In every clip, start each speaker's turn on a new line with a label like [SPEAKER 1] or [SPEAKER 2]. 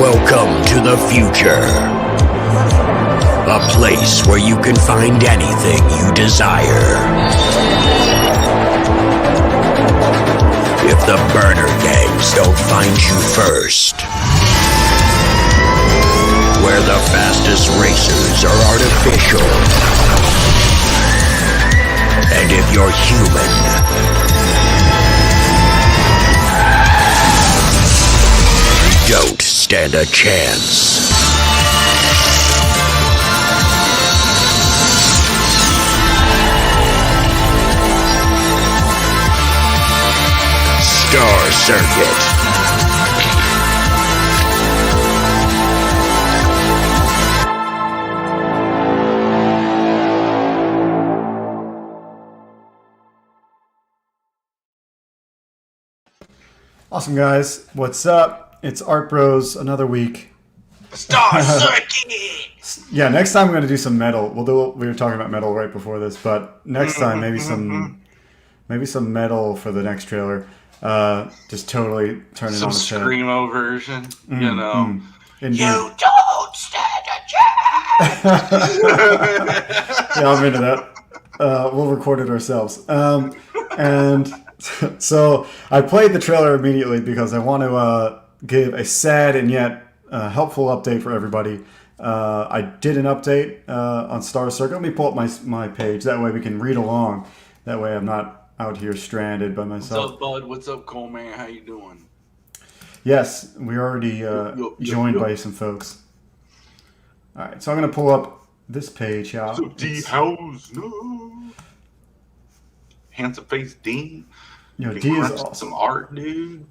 [SPEAKER 1] Welcome to the future. A place where you can find anything you desire. If the burner gangs don't find you first. Where the fastest racers are artificial. And if you're human, don't stand a chance. Star Circuit.
[SPEAKER 2] Awesome, guys. What's up? It's Art Bros. Another week.
[SPEAKER 3] Star Circuit!
[SPEAKER 2] Yeah, next time we're going to do some metal. We were talking about metal right before this, but next time maybe some metal for the next trailer. Just totally turn it on its head.
[SPEAKER 3] Some screamo version, you know.
[SPEAKER 2] Indeed.
[SPEAKER 3] You don't stand a chance!
[SPEAKER 2] Yeah, I'm into that. We'll record it ourselves. And so I played the trailer immediately because I want to give a sad and yet helpful update for everybody. I did an update on Star Circuit. Let me pull up my page. That way we can read along. That way I'm not out here stranded by myself.
[SPEAKER 3] What's up, bud? What's up, Cole, man? How you doing?
[SPEAKER 2] Yes, we already joined by some folks. All right, so I'm going to pull up this page here.
[SPEAKER 3] What's up, D-House? No. Handsome face Dean.
[SPEAKER 2] You know, D is awesome.
[SPEAKER 3] Some art, dude.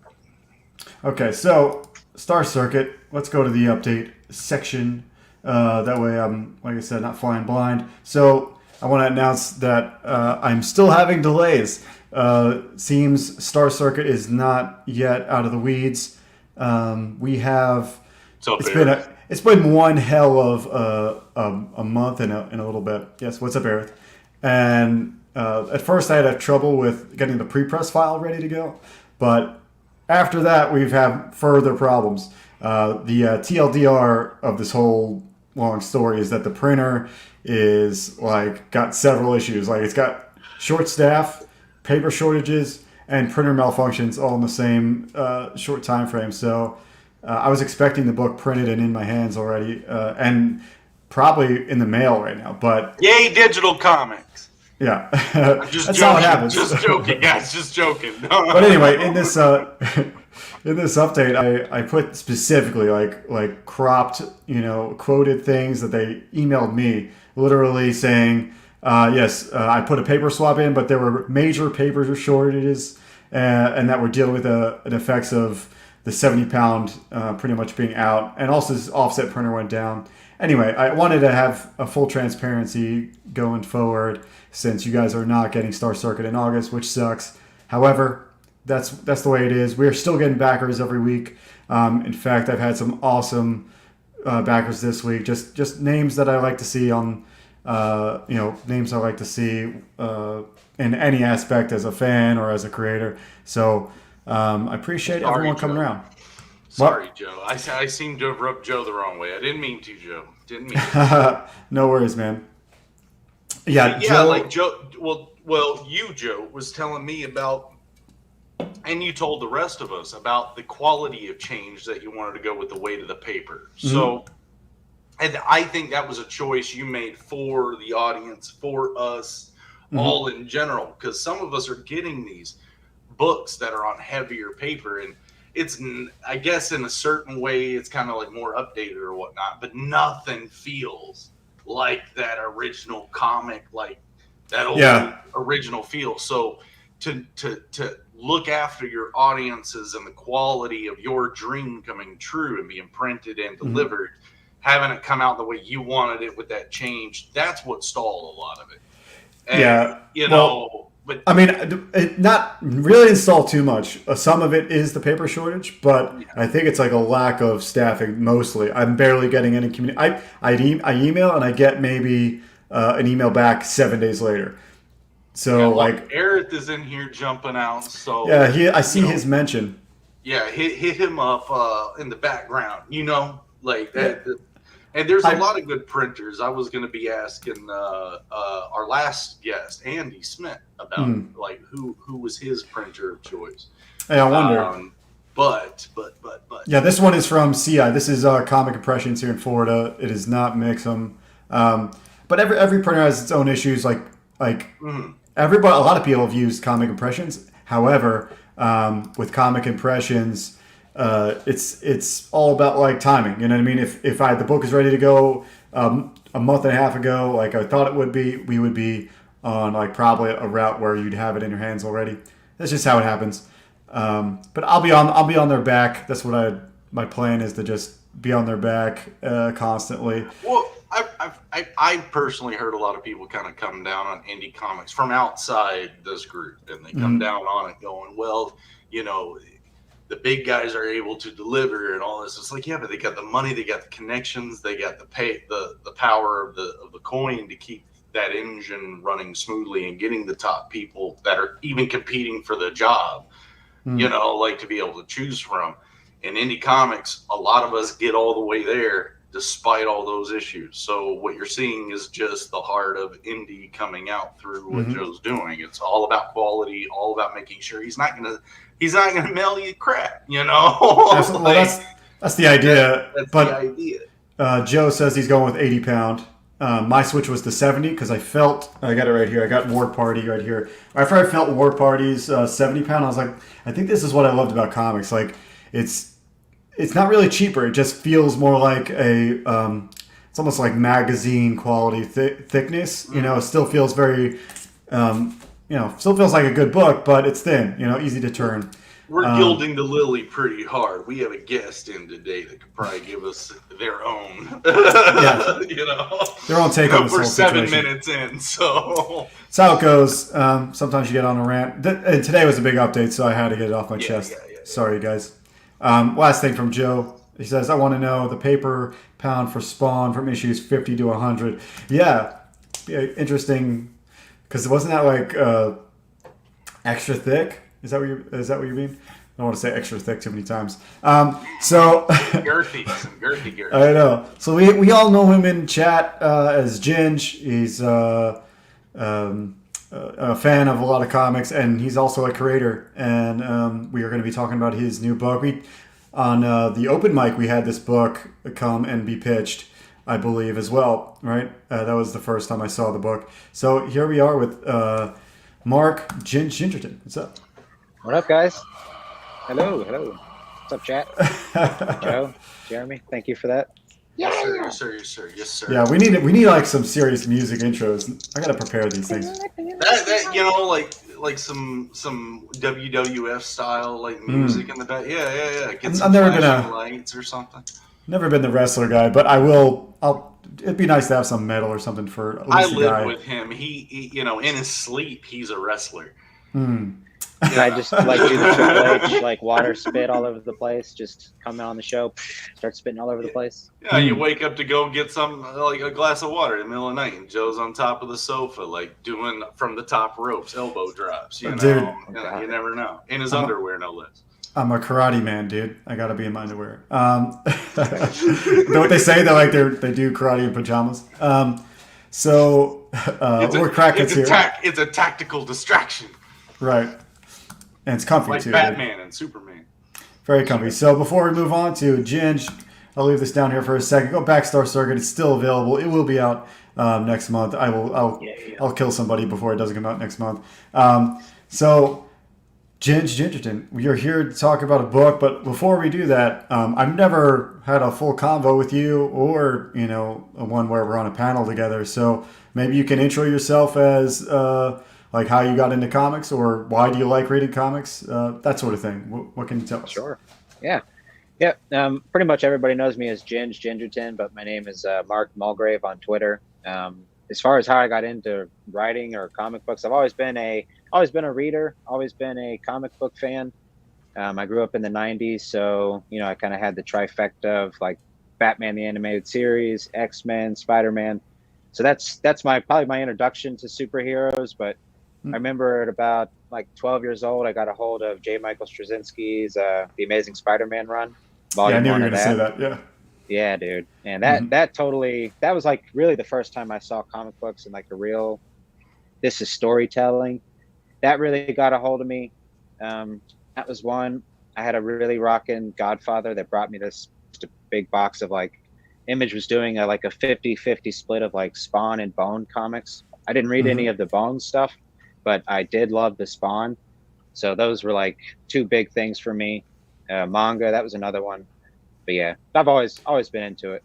[SPEAKER 2] Okay, so Star Circuit. Let's go to the update section. That way I'm, like I said, not flying blind. So I want to announce that I'm still having delays. Seems Star Circuit is not yet out of the weeds. We have. It's been one hell of a month and a little bit. Yes, what's up, Aerith? And at first I had trouble with getting the pre-press file ready to go, but after that we've had further problems. The TLDR of this whole long story is that the printer is got several issues. It's got short staff, paper shortages, and printer malfunctions all in the same short time frame. So I was expecting the book printed and in my hands already, and probably in the mail right now. But
[SPEAKER 3] yay, digital comics!
[SPEAKER 2] Yeah,
[SPEAKER 3] I'm just
[SPEAKER 2] that's
[SPEAKER 3] joking.
[SPEAKER 2] how it happens.
[SPEAKER 3] Just joking, guys. Just joking.
[SPEAKER 2] But anyway, in this update, I put specifically like cropped, quoted things that they emailed me, literally saying, yes, I put a paper swap in, but there were major paper shortages, and that we're dealing with the effects of the 70-pound pretty much being out, and also this offset printer went down. Anyway, I wanted to have a full transparency going forward, since you guys are not getting Star Circuit in August, which sucks. However, that's the way it is. We're still getting backers every week. In fact, I've had some awesome backers this week. Just names that I like to see on, names I like to see in any aspect as a fan or as a creator. So I appreciate everyone coming around.
[SPEAKER 3] Sorry, Joe. I seem to have rubbed Joe the wrong way. I didn't mean to, Joe. Didn't mean to.
[SPEAKER 2] No worries, man. Yeah,
[SPEAKER 3] Joe. Well, you, Joe, was telling me about, and you told the rest of us about the quality of change that you wanted to go with the weight of the paper. Mm-hmm. So, and I think that was a choice you made for the audience, for us, all in general, because some of us are getting these books that are on heavier paper, and it's, I guess, in a certain way, it's kind of like more updated or whatnot, but nothing feels like that original comic, like that old original feel. So to look after your audiences and the quality of your dream coming true and being printed and delivered, having it come out the way you wanted it with that change, that's what stalled a lot of it. And, but
[SPEAKER 2] I mean, it not really installed too much. Some of it is the paper shortage, but I think it's like a lack of staffing mostly. I'm barely getting any community. I email and I get maybe an email back 7 days later. So Eric
[SPEAKER 3] is in here jumping out. So
[SPEAKER 2] yeah, I see his mention.
[SPEAKER 3] Yeah, hit him up in the background, like that.
[SPEAKER 2] Yeah.
[SPEAKER 3] And there's a lot of good printers. I was going to be asking our last guest, Andy Smith, about like who was his printer of choice.
[SPEAKER 2] Hey, I wonder.
[SPEAKER 3] But.
[SPEAKER 2] Yeah, this one is from CI. This is Comic Impressions here in Florida. It is not Mixum. But every printer has its own issues. Like everybody, a lot of people have used Comic Impressions. However, with Comic Impressions, it's all about like timing. You know what I mean? If the book is ready to go a month and a half ago, like I thought it would be, we would be on like probably a route where you'd have it in your hands already. That's just how it happens. But I'll be on their back. That's what my plan is, to just be on their back constantly.
[SPEAKER 3] Well, I've personally heard a lot of people kind of come down on indie comics from outside this group, and they come down on it going, well, the big guys are able to deliver and all this. It's like, yeah, but they got the money, they got the connections, they got the power of the coin to keep that engine running smoothly and getting the top people that are even competing for the job, like to be able to choose from. In indie comics, a lot of us get all the way there despite all those issues. So what you're seeing is just the heart of indie coming out through what Joe's doing. It's all about quality, all about making sure he's not gonna mail you crap,
[SPEAKER 2] Well, that's the idea.
[SPEAKER 3] That's
[SPEAKER 2] but
[SPEAKER 3] the idea.
[SPEAKER 2] Joe says he's going with 80 pound. My switch was to 70 because I got it right here. I got War Party right here. After I felt War Party's 70 pound, I was like, I think this is what I loved about comics. Like, it's not really cheaper. It just feels more like it's almost like magazine quality thickness. It still feels very, still feels like a good book, but it's thin. Easy to turn.
[SPEAKER 3] We're gilding the lily pretty hard. We have a guest in today that could probably give us their own,
[SPEAKER 2] their own take on this whole situation.
[SPEAKER 3] We're 7 minutes in, so
[SPEAKER 2] that's how it goes. Sometimes you get on a rant. And today was a big update, so I had to get it off my chest. Sorry, guys. Last thing from Joe. He says, I want to know the paper pound for Spawn from issues 50 to 100. Yeah, interesting. Because wasn't that like extra thick? Is that what you mean? I don't want to say extra thick too many times.
[SPEAKER 3] Girthy.
[SPEAKER 2] I know. So we all know him in chat as Ginge. He's a fan of a lot of comics, and he's also a creator. And we are going to be talking about his new book. On the open mic, we had this book come and be pitched, I believe, as well, right? That was the first time I saw the book. So here we are with Marrk Gingerton. What's up?
[SPEAKER 4] What up, guys? Hello. What's up, chat? Joe, Jeremy, thank you for that.
[SPEAKER 3] Yes, sir.
[SPEAKER 2] Yeah, we need like some serious music intros. I gotta prepare these things.
[SPEAKER 3] Like some WWF style like music in the back. Yeah. Get some
[SPEAKER 2] I've never been
[SPEAKER 3] lights or something.
[SPEAKER 2] Never been the wrestler guy, but it'd be nice to have some metal or something for at least
[SPEAKER 3] I live with him. He in his sleep, he's a wrestler.
[SPEAKER 4] I just like do the Triple H, like water spit all over the place, just come out on the show, start spitting all over the place.
[SPEAKER 3] Yeah, you wake up to go get some, like a glass of water in the middle of the night, and Joe's on top of the sofa, like doing from the top ropes, elbow drops,
[SPEAKER 2] Dude.
[SPEAKER 3] You never know. In his underwear, no less. I'm
[SPEAKER 2] a karate man, dude. I gotta be in my underwear. Know what they say? They do karate in pajamas. We're crackheads here.
[SPEAKER 3] It's a tactical distraction.
[SPEAKER 2] Right. And it's comfy,
[SPEAKER 3] like
[SPEAKER 2] too.
[SPEAKER 3] Batman and Superman.
[SPEAKER 2] Very comfy. So before we move on to Ginge, I'll leave this down here for a second. Go back Star Circuit. It's still available. It will be out next month. I'll kill somebody before it doesn't come out next month. So Gingerton, we are here to talk about a book, but before we do that, I've never had a full convo with you or, one where we're on a panel together. So maybe you can intro yourself as like how you got into comics or why do you like reading comics, that sort of thing. What can you tell us?
[SPEAKER 4] Sure. Yeah. Pretty much everybody knows me as Gingerton, but my name is Marrk Mulgrave on Twitter. As far as how I got into writing or comic books, I've always been a reader, always been a comic book fan. I grew up in the 90s, so I kind of had the trifecta of like Batman the Animated Series, X-Men, Spider-Man. So that's probably my introduction to superheroes. But I remember at about like 12 years old, I got a hold of J. Michael Straczynski's The Amazing Spider-Man run, volume
[SPEAKER 2] I knew you
[SPEAKER 4] one
[SPEAKER 2] were
[SPEAKER 4] of
[SPEAKER 2] going to say
[SPEAKER 4] that.
[SPEAKER 2] that. Yeah.
[SPEAKER 4] Yeah, dude. And
[SPEAKER 2] Mhm.
[SPEAKER 4] that was like really the first time I saw comic books and like a real, this is storytelling. That really got a hold of me. That was one. I had a really rockin' Godfather that brought me this just a big box of like, Image was doing a like a 50-50 split of like Spawn and Bone comics. I didn't read any
[SPEAKER 2] Mhm.
[SPEAKER 4] of the Bone stuff, but I did love the Spawn. So those were like two big things for me. Manga, that was another one. But yeah, I've always been into it.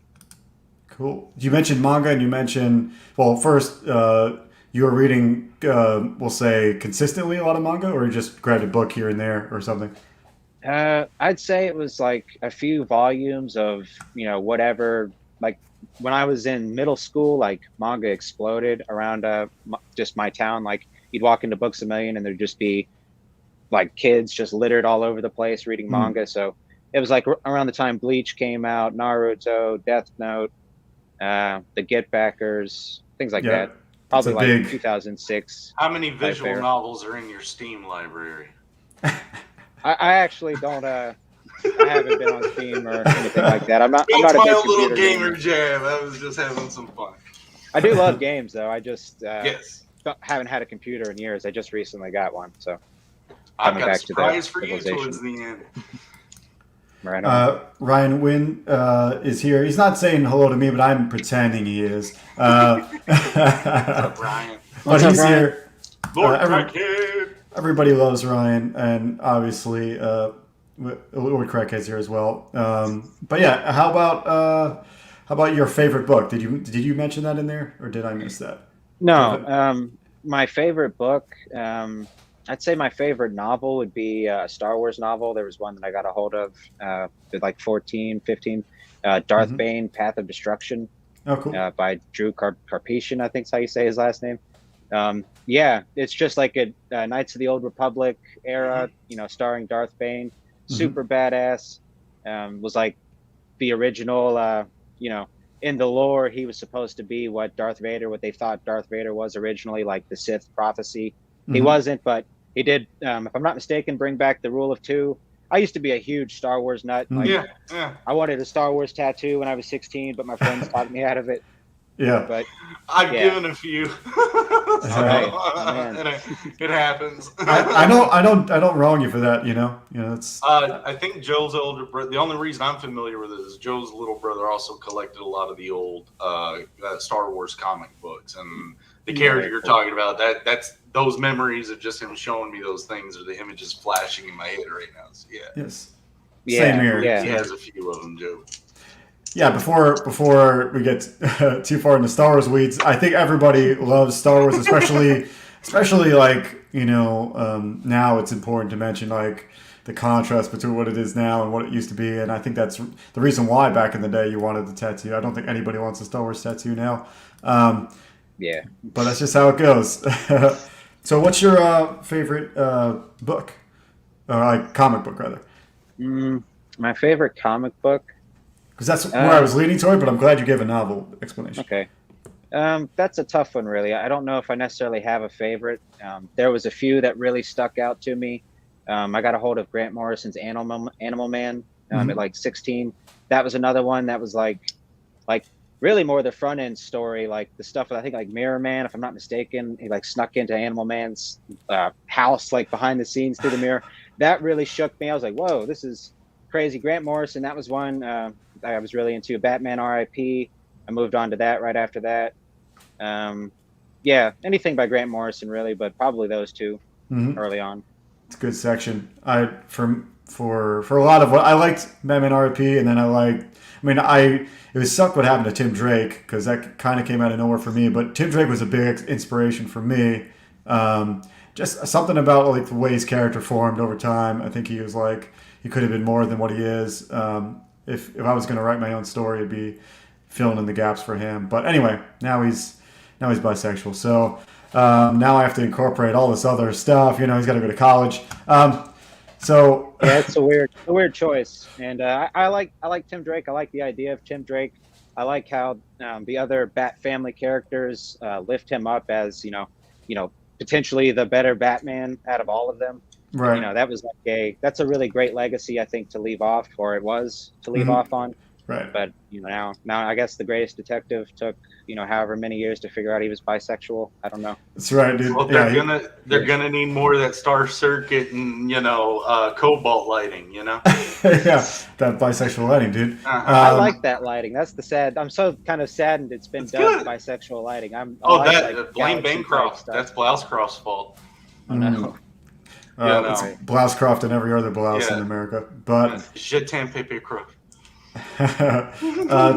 [SPEAKER 2] Cool. You mentioned manga, and you mentioned, well, first, you were reading, we'll say, consistently a lot of manga, or you just grabbed a book here and there or something?
[SPEAKER 4] I'd say it was like a few volumes of, whatever. Like when I was in middle school, like manga exploded around just my town. Like you'd walk into Books a Million and there'd just be like kids just littered all over the place reading
[SPEAKER 2] Hmm.
[SPEAKER 4] manga. So it was like around the time Bleach came out, Naruto, Death Note, the Get Backers, things like
[SPEAKER 2] Yeah,
[SPEAKER 4] that.
[SPEAKER 2] it's a
[SPEAKER 4] Probably like
[SPEAKER 2] big.
[SPEAKER 4] 2006
[SPEAKER 3] How many
[SPEAKER 4] type
[SPEAKER 3] visual
[SPEAKER 4] era.
[SPEAKER 3] novels are in your Steam library?
[SPEAKER 4] I actually don't. I haven't been on Steam or anything like that. I'm
[SPEAKER 3] It's
[SPEAKER 4] not a
[SPEAKER 3] my
[SPEAKER 4] big
[SPEAKER 3] own little
[SPEAKER 4] computer
[SPEAKER 3] gamer
[SPEAKER 4] gamer.
[SPEAKER 3] jam. I was just having some fun.
[SPEAKER 4] I do love games though. I just
[SPEAKER 3] Yes.
[SPEAKER 4] haven't had a computer in years. I just recently got one, so
[SPEAKER 3] I've
[SPEAKER 4] coming
[SPEAKER 3] got a
[SPEAKER 4] back to the
[SPEAKER 3] surprise for you towards
[SPEAKER 4] civilization.
[SPEAKER 3] the end.
[SPEAKER 4] Right on.
[SPEAKER 2] Ryan Wynn is here. He's not saying hello to me, but I'm pretending he is.
[SPEAKER 3] What's up, Ryan?
[SPEAKER 2] But
[SPEAKER 4] What's up,
[SPEAKER 2] he's
[SPEAKER 4] Ryan?
[SPEAKER 2] here.
[SPEAKER 3] Lord
[SPEAKER 2] Every,
[SPEAKER 3] Crackhead.
[SPEAKER 2] everybody loves Ryan, and obviously, Lord Crackhead's here as well. But yeah, how about your favorite book? Did you mention that in there, or did I miss that? Do you have
[SPEAKER 4] No,
[SPEAKER 2] it?
[SPEAKER 4] my favorite book. I'd say my favorite novel would be a Star Wars novel. There was one that I got a hold of at like 14, 15. Darth
[SPEAKER 2] Hmm.
[SPEAKER 4] Bane, Path of Destruction,
[SPEAKER 2] Oh, cool.
[SPEAKER 4] by Drew Karpyshyn, I think is how you say his last name. Yeah, it's just like a Knights of the Old Republic era, starring Darth Bane.
[SPEAKER 2] Hmm.
[SPEAKER 4] Super badass. Was like the original, in the lore, he was supposed to be what they thought Darth Vader was originally, like the Sith prophecy. He
[SPEAKER 2] Hmm.
[SPEAKER 4] wasn't, but he did, if I'm not mistaken, bring back the rule of two. I used to be a huge Star Wars nut. Like,
[SPEAKER 2] Hmm.
[SPEAKER 3] Yeah, yeah.
[SPEAKER 4] I wanted a Star Wars tattoo when I was 16, but my friends talked me out of it.
[SPEAKER 2] Yeah.
[SPEAKER 4] But
[SPEAKER 3] I've
[SPEAKER 4] yeah,
[SPEAKER 3] given a few,
[SPEAKER 4] all right, my
[SPEAKER 3] so
[SPEAKER 4] man.
[SPEAKER 3] it happens.
[SPEAKER 2] I don't wrong you for that. It's
[SPEAKER 3] I think Joe's older brother. The only reason I'm familiar with it is Joe's little brother also collected a lot of the old Star Wars comic books, and the character
[SPEAKER 4] Very
[SPEAKER 3] you're
[SPEAKER 4] cool.
[SPEAKER 3] talking about. That's those memories of just him showing me those things, or the images flashing in my head right now. So yeah,
[SPEAKER 2] yes. Same
[SPEAKER 4] Yeah,
[SPEAKER 2] here.
[SPEAKER 3] he
[SPEAKER 4] yeah.
[SPEAKER 3] has a few of them, Joe.
[SPEAKER 2] Yeah, before we get too far into Star Wars weeds, I think everybody loves Star Wars, especially like now it's important to mention like the contrast between what it is now and what it used to be, and I think that's the reason why back in the day you wanted the tattoo. I don't think anybody wants a Star Wars tattoo now,
[SPEAKER 4] Yeah.
[SPEAKER 2] but that's just how it goes. So, what's your favorite book, or like comic book rather?
[SPEAKER 4] My favorite comic book.
[SPEAKER 2] Because that's where I
[SPEAKER 4] Uh,
[SPEAKER 2] was leaning toward, but I'm glad you gave a novel explanation.
[SPEAKER 4] okay. That's a tough one, really. I don't know if I necessarily have a favorite. There was a few that really stuck out to me. I got a hold of Grant Morrison's Animal Man at
[SPEAKER 2] Hmm.
[SPEAKER 4] like 16. That was another one that was like really more the front end story, like the stuff I think like Mirror Man, if I'm not mistaken, he like snuck into Animal Man's house, like behind the scenes through the mirror. That really shook me. I was like, whoa, this is crazy. Grant Morrison, that was one I was really into. Batman R.I.P. I moved on to that right after that. Um, yeah, anything by Grant Morrison really, but probably those two
[SPEAKER 2] Hmm.
[SPEAKER 4] early on.
[SPEAKER 2] It's a good section. For a lot of what I liked Batman RP, and then I liked. I mean, it was sucked what happened to Tim Drake because that kind of came out of nowhere for me. But Tim Drake was a big inspiration for me. Just something about like the way his character formed over time. I think he was like he could have been more than what he is. If I was going to write my own story, it'd be filling in the gaps for him. But anyway, now he's bisexual. So now I have to incorporate all this other stuff. He's got to go to college. So
[SPEAKER 4] Yeah, it's a weird choice, and I like Tim Drake. I like the idea of Tim Drake. I like how the other Bat family characters lift him up as you know potentially the better Batman out of all of them.
[SPEAKER 2] Right.
[SPEAKER 4] You know, that was like that's a really great legacy, I think, to leave off, or it was to leave off on.
[SPEAKER 2] Right.
[SPEAKER 4] But you know, now I guess the greatest detective took, you know, however many years to figure out he was bisexual. I don't know.
[SPEAKER 2] That's right, dude.
[SPEAKER 3] Well, they're gonna need more of that Star Circuit and, you know, cobalt lighting, you know.
[SPEAKER 2] Yeah, that bisexual lighting, dude.
[SPEAKER 4] I like that lighting. That's the sad. I'm so kind of saddened it's been dubbed bisexual lighting.
[SPEAKER 3] Blame Bancroft. That's Blousecroft's fault.
[SPEAKER 4] Oh, no.
[SPEAKER 2] It's Blousecroft and every other blouse in America. But
[SPEAKER 3] Je t'aime, Pepe Croft.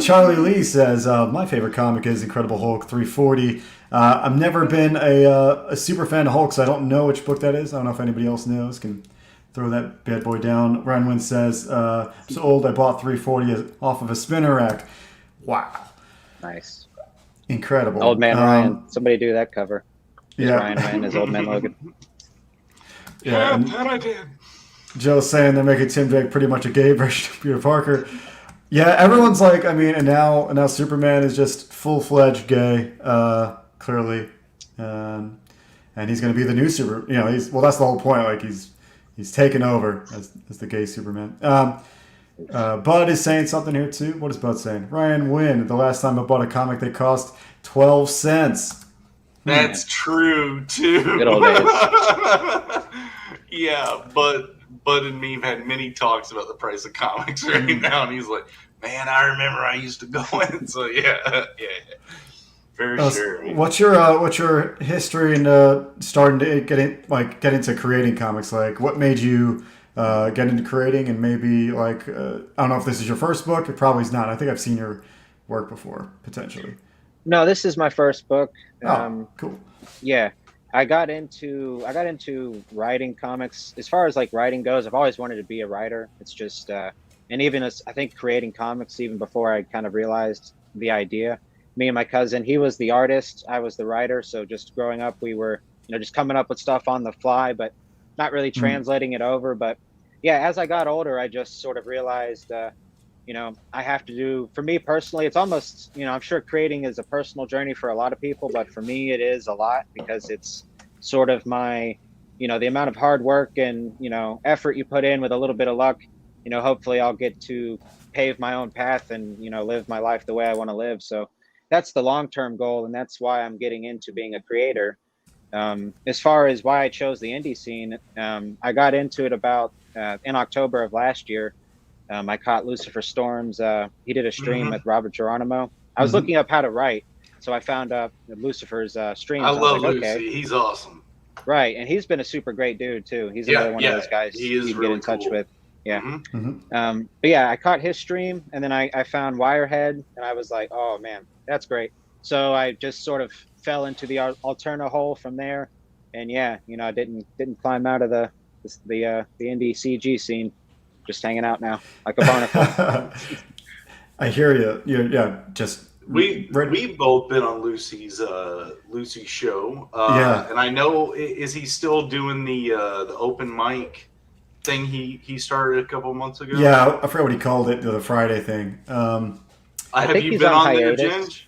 [SPEAKER 2] Charlie Lee says, my favorite comic is Incredible Hulk 340. I've never been a super fan of Hulk, so I don't know which book that is. I don't know if anybody else knows. Can throw that bad boy down. Ryan Wynn says, I'm so old I bought 340 off of a spinner rack. Wow.
[SPEAKER 4] Nice.
[SPEAKER 2] Incredible.
[SPEAKER 4] Old Man Ryan. Somebody do that cover.
[SPEAKER 2] Yeah.
[SPEAKER 4] Ryan Wynn as Old Man Logan.
[SPEAKER 2] Yeah,
[SPEAKER 3] that I did.
[SPEAKER 2] Joe's saying they're making Tim Drake pretty much a gay version of Peter Parker. Yeah, everyone's like, I mean, and now Superman is just full-fledged gay, clearly, and he's going to be the new super. You know, that's the whole point. Like he's taken over as the gay Superman. Bud is saying something here too. What is Bud saying? Ryan Wynn. The last time I bought a comic, they cost 12 cents.
[SPEAKER 3] That's true too.
[SPEAKER 4] Good old days.
[SPEAKER 3] Yeah, but Bud and me have had many talks about the price of comics right now, and he's like, "Man, I remember I used to go in." So yeah, for sure.
[SPEAKER 2] What's your history in starting to get into creating comics? Like, what made you get into creating? And maybe like I don't know if this is your first book. It probably is not. I think I've seen your work before, potentially.
[SPEAKER 4] No, this is my first book.
[SPEAKER 2] Cool.
[SPEAKER 4] Yeah. I got into writing comics. As far as like writing goes, I've always wanted to be a writer. It's just and even as I think creating comics even before I kind of realized the idea. Me and my cousin, he was the artist, I was the writer, so just growing up we were, you know, just coming up with stuff on the fly but not really translating it over. But yeah, as I got older, I just sort of realized you know, I have to do, for me personally, it's almost, you know, I'm sure creating is a personal journey for a lot of people, but for me it is a lot because it's sort of my, you know, the amount of hard work and, you know, effort you put in with a little bit of luck, you know, hopefully I'll get to pave my own path and, you know, live my life the way I want to live. So that's the long-term goal. And that's why I'm getting into being a creator. As far as why I chose the indie scene, I got into it about in October of last year. I caught Lucifer Storms. He did a stream with Robert Geronimo. I was looking up how to write, so I found Lucifer's streams.
[SPEAKER 3] I love
[SPEAKER 4] like,
[SPEAKER 3] Lucy. Okay. He's awesome.
[SPEAKER 4] Right, and he's been a super great dude too. He's another one of those guys
[SPEAKER 3] he is
[SPEAKER 4] you
[SPEAKER 3] really
[SPEAKER 4] get in touch
[SPEAKER 3] cool.
[SPEAKER 4] with. Yeah. But yeah, I caught his stream, and then I found Wirehead, and I was like, oh man, that's great. So I just sort of fell into the Alterna hole from there, and yeah, you know, I didn't climb out of the indie CG scene. Just hanging out now, like a barnacle.
[SPEAKER 2] I hear you. Yeah, just
[SPEAKER 3] we've both been on Lucy's show. And I know, is he still doing the open mic thing he started a couple months ago?
[SPEAKER 2] Yeah, I forgot what he called it, the Friday thing.
[SPEAKER 3] Have you been on there, Ginge?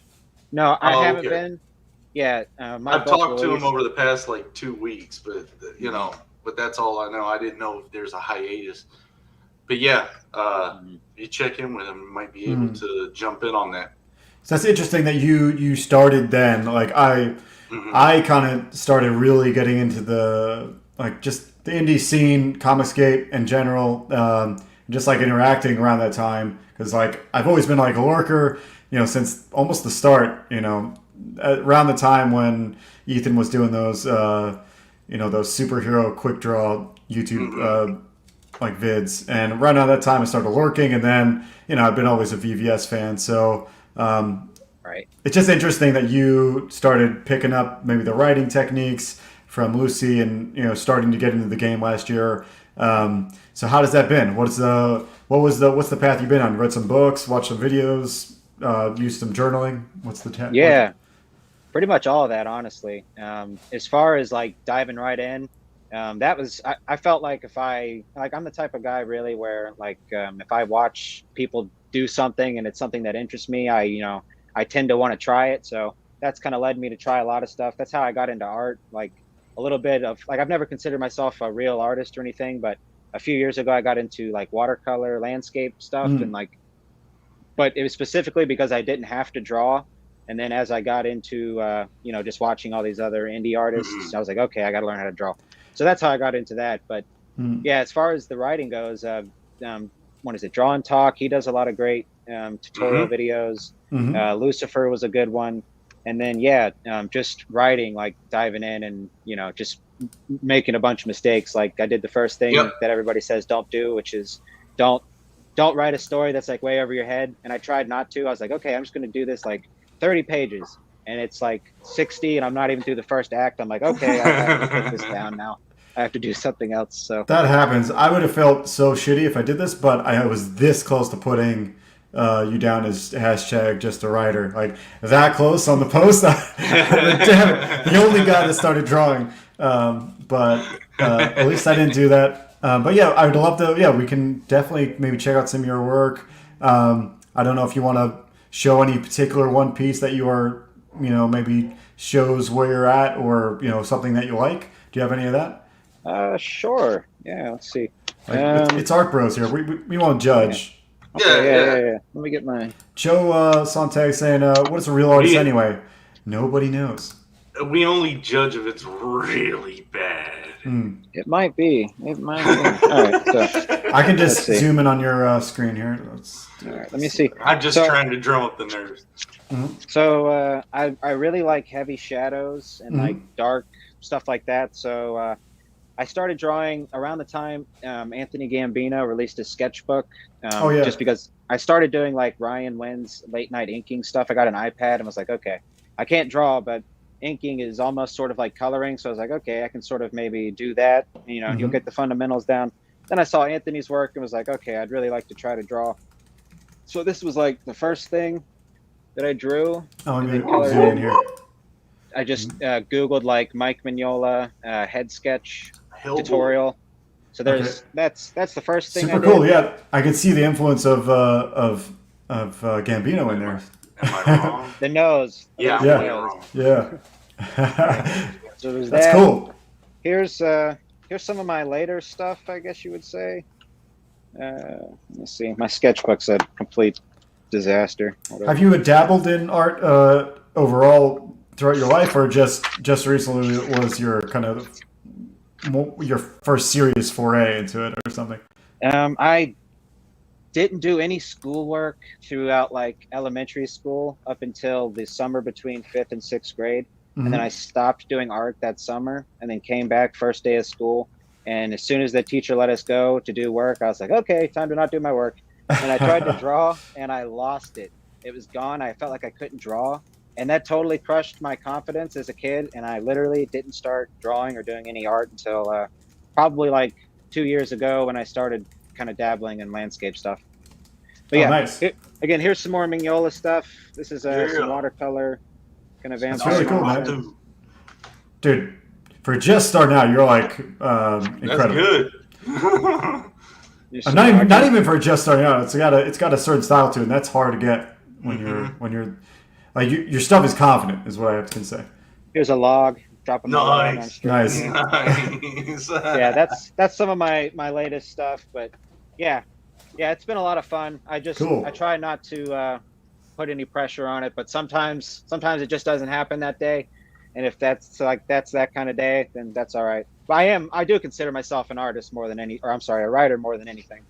[SPEAKER 4] No, I haven't been. Yeah,
[SPEAKER 3] I've talked to him over the past like 2 weeks, but you know, but that's all I know. I didn't know if there's a hiatus. But yeah, you check in with him, you might be able to jump in on that.
[SPEAKER 2] So that's interesting that you started then. Like I kind of started really getting into the just the indie scene, Comicsgate in general, just like interacting around that time because like I've always been like a lurker, you know, since almost the start. You know, around the time when Ethan was doing those, you know, those superhero quick draw YouTube. Like vids, and right around that time I started lurking, and then you know I've been always a VVS fan, so
[SPEAKER 4] right.
[SPEAKER 2] It's just interesting that you started picking up maybe the writing techniques from Lucy, and you know starting to get into the game last year. So how has that been? What's the path you've been on? You read some books, watched some videos, used some journaling. What's the
[SPEAKER 4] yeah, pretty much all of that, honestly. As far as like diving right in. That was, I felt like I'm the type of guy really where like, if I watch people do something and it's something that interests me, I tend to want to try it. So that's kind of led me to try a lot of stuff. That's how I got into art. Like, a little bit of like, I've never considered myself a real artist or anything, but a few years ago I got into like watercolor landscape stuff and like, but it was specifically because I didn't have to draw. And then as I got into, you know, just watching all these other indie artists, I was like, okay, I got to learn how to draw. So that's how I got into that. But yeah, as far as the writing goes, what is it? Draw and Talk. He does a lot of great tutorial videos. Lucifer was a good one. And then, yeah, just writing, like diving in and, you know, just making a bunch of mistakes. Like I did the first thing that everybody says don't do, which is don't write a story that's like way over your head. And I tried not to. I was like, okay, I'm just going to do this like 30 pages. And it's like 60 and I'm not even through the first act. I'm like, okay, I have to put this down now. I have to do something else. So
[SPEAKER 2] that happens. I would have felt so shitty if I did this, but I was this close to putting you down as hashtag just a writer. Like that close on the post. Damn it. The only guy that started drawing. But at least I didn't do that. But yeah, I would love to. Yeah, we can definitely maybe check out some of your work. I don't know if you want to show any particular one piece that you are, you know, maybe shows where you're at or, you know, something that you like. Do you have any of that?
[SPEAKER 4] Sure. Yeah, let's see.
[SPEAKER 2] It's Art Bros here. We won't judge.
[SPEAKER 4] Yeah. Let me get my...
[SPEAKER 2] Joe Sontag saying, what is a real artist anyway? Nobody knows.
[SPEAKER 3] We only judge if it's really bad.
[SPEAKER 4] It might be. All right. So,
[SPEAKER 2] I can just zoom in on your screen here.
[SPEAKER 4] All right, let me see.
[SPEAKER 3] I'm just trying to drum up the nerves.
[SPEAKER 4] So I really like heavy shadows and like dark stuff like that. So I started drawing around the time Anthony Gambino released his sketchbook. Just because I started doing like Ryan Wynn's late night inking stuff. I got an iPad and was like, okay, I can't draw, but inking is almost sort of like coloring. So I was like, okay, I can sort of maybe do that. You know, you'll get the fundamentals down. Then I saw Anthony's work and was like, okay, I'd really like to try to draw. So this was like the first thing that I drew.
[SPEAKER 2] Oh, I'm going to zoom in here.
[SPEAKER 4] I just Googled like Mike Mignola head sketch tutorial. So there's that's the first thing.
[SPEAKER 2] Super cool. Yeah, I can see the influence of Gambino in there.
[SPEAKER 3] Am I wrong?
[SPEAKER 4] The nose.
[SPEAKER 3] Yeah.
[SPEAKER 4] So there's
[SPEAKER 2] that's
[SPEAKER 4] that.
[SPEAKER 2] Cool.
[SPEAKER 4] Here's some of my later stuff, I guess you would say. Let's see. My sketchbook's a complete disaster. Whatever.
[SPEAKER 2] Have you dabbled in art overall throughout your life, or just recently was your kind of your first serious foray into it, or something?
[SPEAKER 4] I didn't do any schoolwork throughout like elementary school up until the summer between 5th and 6th grade. And then I stopped doing art that summer and then came back first day of school. And as soon as the teacher let us go to do work, I was like, okay, time to not do my work. And I tried to draw and I lost it. It was gone. I felt like I couldn't draw. And that totally crushed my confidence as a kid. And I literally didn't start drawing or doing any art until probably like 2 years ago when I started kind of dabbling in landscape stuff. But yeah,
[SPEAKER 2] nice.
[SPEAKER 4] Again, here's some more Mignola stuff. This is some watercolor kind of
[SPEAKER 2] That's
[SPEAKER 4] vampire.
[SPEAKER 2] really cool, man. Dude, for just starting out, you're like incredible.
[SPEAKER 3] That's good.
[SPEAKER 2] Not even for just starting out. It's got a certain style to it, and that's hard to get when you're like your stuff is confident, is what I have to say.
[SPEAKER 4] Here's a log. Dropping
[SPEAKER 3] nice.
[SPEAKER 2] Nice.
[SPEAKER 4] Yeah, that's some of my latest stuff, but yeah, it's been a lot of fun. I try not to put any pressure on it, but sometimes it just doesn't happen that day. And if that's that kind of day, then that's all right. But I do consider myself an artist more than a writer more than anything.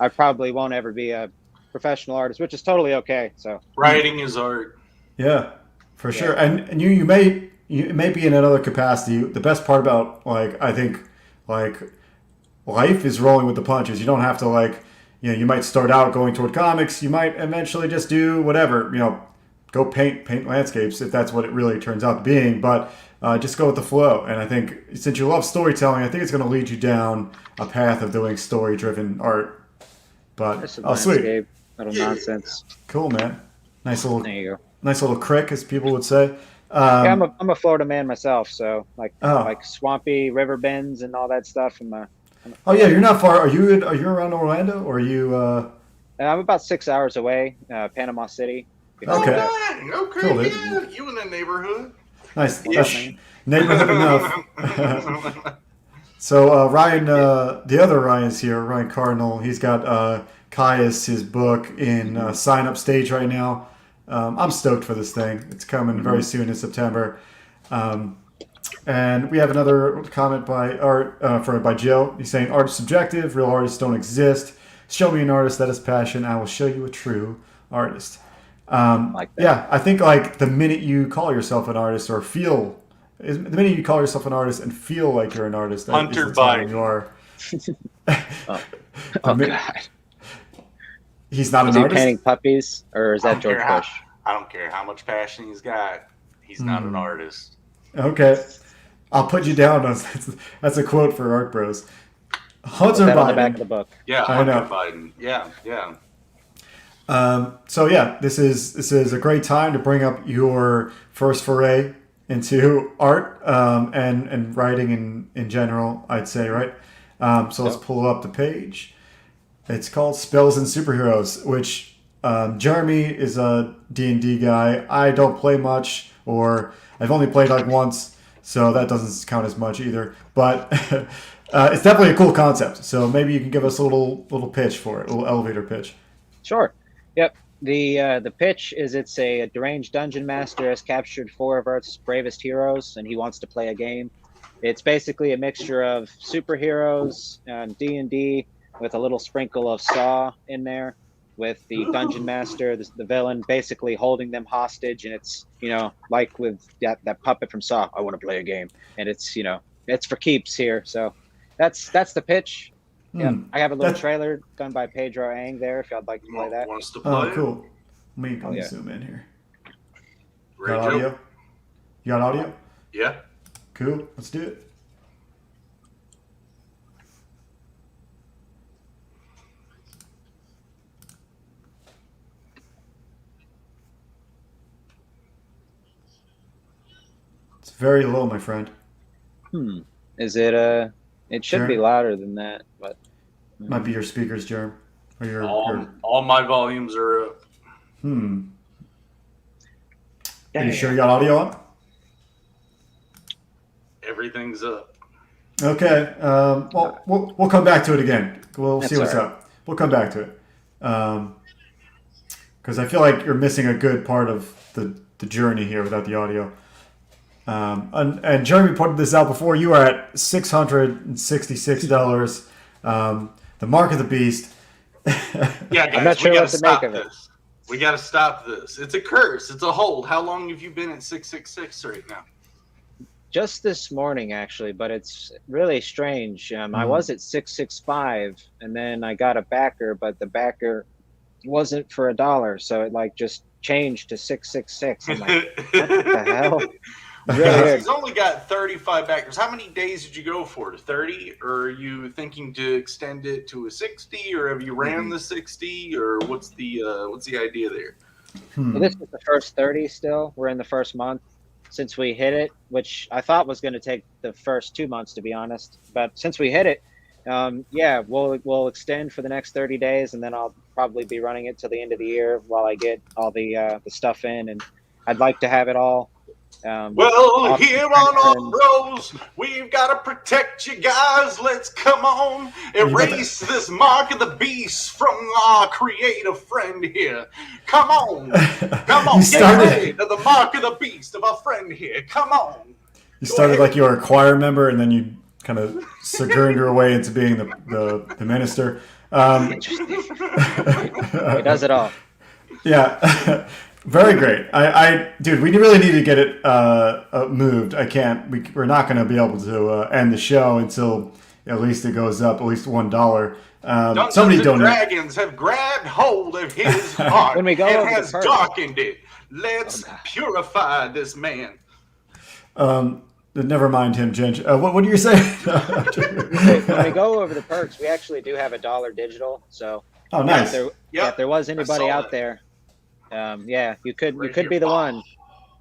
[SPEAKER 4] I probably won't ever be a professional artist, which is totally okay. So
[SPEAKER 3] writing is art.
[SPEAKER 2] Yeah, for sure. And you may be in another capacity. The best part about I think life is rolling with the punches. You don't have to you might start out going toward comics. You might eventually just do whatever, go paint landscapes if that's what it really turns out to being. But just go with the flow. And I think since you love storytelling, I think it's going to lead you down a path of doing story-driven art. But sweet,
[SPEAKER 4] little nonsense.
[SPEAKER 2] Cool, man. Nice
[SPEAKER 4] There you go.
[SPEAKER 2] little crick, as people would say.
[SPEAKER 4] Yeah, I'm a Florida man myself, so like swampy river bends and all that stuff.
[SPEAKER 2] Oh yeah, you're not far. Are you around Orlando, or are you?
[SPEAKER 4] I'm about 6 hours away, Panama City.
[SPEAKER 2] Okay.
[SPEAKER 3] Okay.
[SPEAKER 2] Cool,
[SPEAKER 3] Yeah, you in the neighborhood.
[SPEAKER 2] Nice.
[SPEAKER 4] What's
[SPEAKER 2] That's
[SPEAKER 4] up, man?
[SPEAKER 2] neighborhood enough. So Ryan, the other Ryan's here, Ryan Cardinal. He's got Caius, his book, in sign-up stage right now. I'm stoked for this thing. It's coming very soon in September. And we have another comment by by Joe. He's saying, art is subjective. Real artists don't exist. Show me an artist that is passion. I will show you a true artist.
[SPEAKER 4] Like that.
[SPEAKER 2] Yeah, I think like the minute you call yourself an artist or feel, the minute you call yourself an artist and feel like you're an artist, that
[SPEAKER 3] Hunter
[SPEAKER 2] is the time
[SPEAKER 3] Biden.
[SPEAKER 2] you are.
[SPEAKER 4] Oh God.
[SPEAKER 2] He's not
[SPEAKER 4] Is
[SPEAKER 2] an
[SPEAKER 4] he
[SPEAKER 2] artist.
[SPEAKER 4] painting puppies, or is that George Bush?
[SPEAKER 3] I don't care how much passion he's got. He's not an artist.
[SPEAKER 2] Okay, I'll put you down. That's a quote for Art Bros. Hunter
[SPEAKER 4] Put that on the
[SPEAKER 2] Biden.
[SPEAKER 4] back of the book.
[SPEAKER 3] Yeah,
[SPEAKER 2] I
[SPEAKER 3] Hunter
[SPEAKER 2] know.
[SPEAKER 3] Biden. Yeah.
[SPEAKER 2] So yeah, this is a great time to bring up your first foray into art and writing in general, I'd say, right? So let's pull up the page. It's called Spells and Superheroes, which Jeremy is a D&D guy. I don't play much, or I've only played like once, so that doesn't count as much either. But it's definitely a cool concept. So maybe you can give us a little pitch for it, a little elevator pitch.
[SPEAKER 4] Sure. Yep. The pitch is it's a deranged dungeon master has captured 4 of Earth's bravest heroes, and he wants to play a game. It's basically a mixture of superheroes, D&D, with a little sprinkle of Saw in there, with the dungeon master, the villain, basically holding them hostage, and it's like with that puppet from Saw. I want to play a game, and it's it's for keeps here. So that's the pitch. Yeah, I have a little trailer done by Pedro Ang there. If y'all'd like to play that.
[SPEAKER 3] Wants to play?
[SPEAKER 2] Oh, cool. Let me
[SPEAKER 4] yeah.
[SPEAKER 2] zoom in here.
[SPEAKER 3] Ray
[SPEAKER 2] Got
[SPEAKER 3] Joe?
[SPEAKER 2] audio? You got audio?
[SPEAKER 3] Yeah.
[SPEAKER 2] Cool. Let's do it. It's very low, my friend.
[SPEAKER 4] Is it it should be
[SPEAKER 2] Sure.
[SPEAKER 4] louder than that, but
[SPEAKER 2] Might be your speakers, Germ. Or your
[SPEAKER 3] All my volumes are up.
[SPEAKER 2] Are you sure you got audio on?
[SPEAKER 3] Everything's up.
[SPEAKER 2] Okay. Well, we'll come back to it again. We'll see what's
[SPEAKER 4] all right.
[SPEAKER 2] up. We'll come back to it. Because I feel like you're missing a good part of the journey here without the audio. And Jeremy pointed this out before. You are at $666. The Mark of the Beast.
[SPEAKER 3] Yeah, guys,
[SPEAKER 4] I'm not sure
[SPEAKER 3] we
[SPEAKER 4] what
[SPEAKER 3] gotta
[SPEAKER 4] to
[SPEAKER 3] stop
[SPEAKER 4] make of it.
[SPEAKER 3] this. We gotta stop this. It's a curse. It's a hold. How long have you been at 666 right now?
[SPEAKER 4] just this morning actually, but it's really strange. I was at 665, and then I got a backer, but the backer wasn't for $1, so it like just changed to 666. I'm like, what the hell? Really weird.
[SPEAKER 3] He's only got 35 backers. How many days did you go for? To 30? Or are you thinking to extend it to a 60? Or have you ran the 60? Or what's the idea there?
[SPEAKER 4] Well, this is the first 30 still. We're in the first month since we hit it, which I thought was going to take the first 2 months, to be honest. But since we hit it, we'll extend for the next 30 days, and then I'll probably be running it till the end of the year while I get all the stuff in. And I'd like to have it all.
[SPEAKER 3] Well, here on All Bros, we've got to protect you guys. Let's come on, erase this mark of the beast from our creative friend here. Come on, get rid of the mark of the beast of our friend here. Come on.
[SPEAKER 2] You started like you were a choir member, and then you kind of sojourned your way into being the minister.
[SPEAKER 4] He does it all.
[SPEAKER 2] Yeah. Very great. Dude, we really need to get it moved. We're not going to be able to end the show until at least it goes up at least $1. Somebody
[SPEAKER 3] and
[SPEAKER 2] donate.
[SPEAKER 3] Dragons have grabbed hold of his heart
[SPEAKER 4] When we go
[SPEAKER 3] and
[SPEAKER 4] over
[SPEAKER 3] has
[SPEAKER 4] the perks.
[SPEAKER 3] darkened it. Let's purify this man.
[SPEAKER 2] Never mind him, Ginge. What do you say?
[SPEAKER 4] When we go over the perks, we actually do have $1 digital. So
[SPEAKER 2] Oh, nice.
[SPEAKER 4] if there was anybody out there, you could be the one,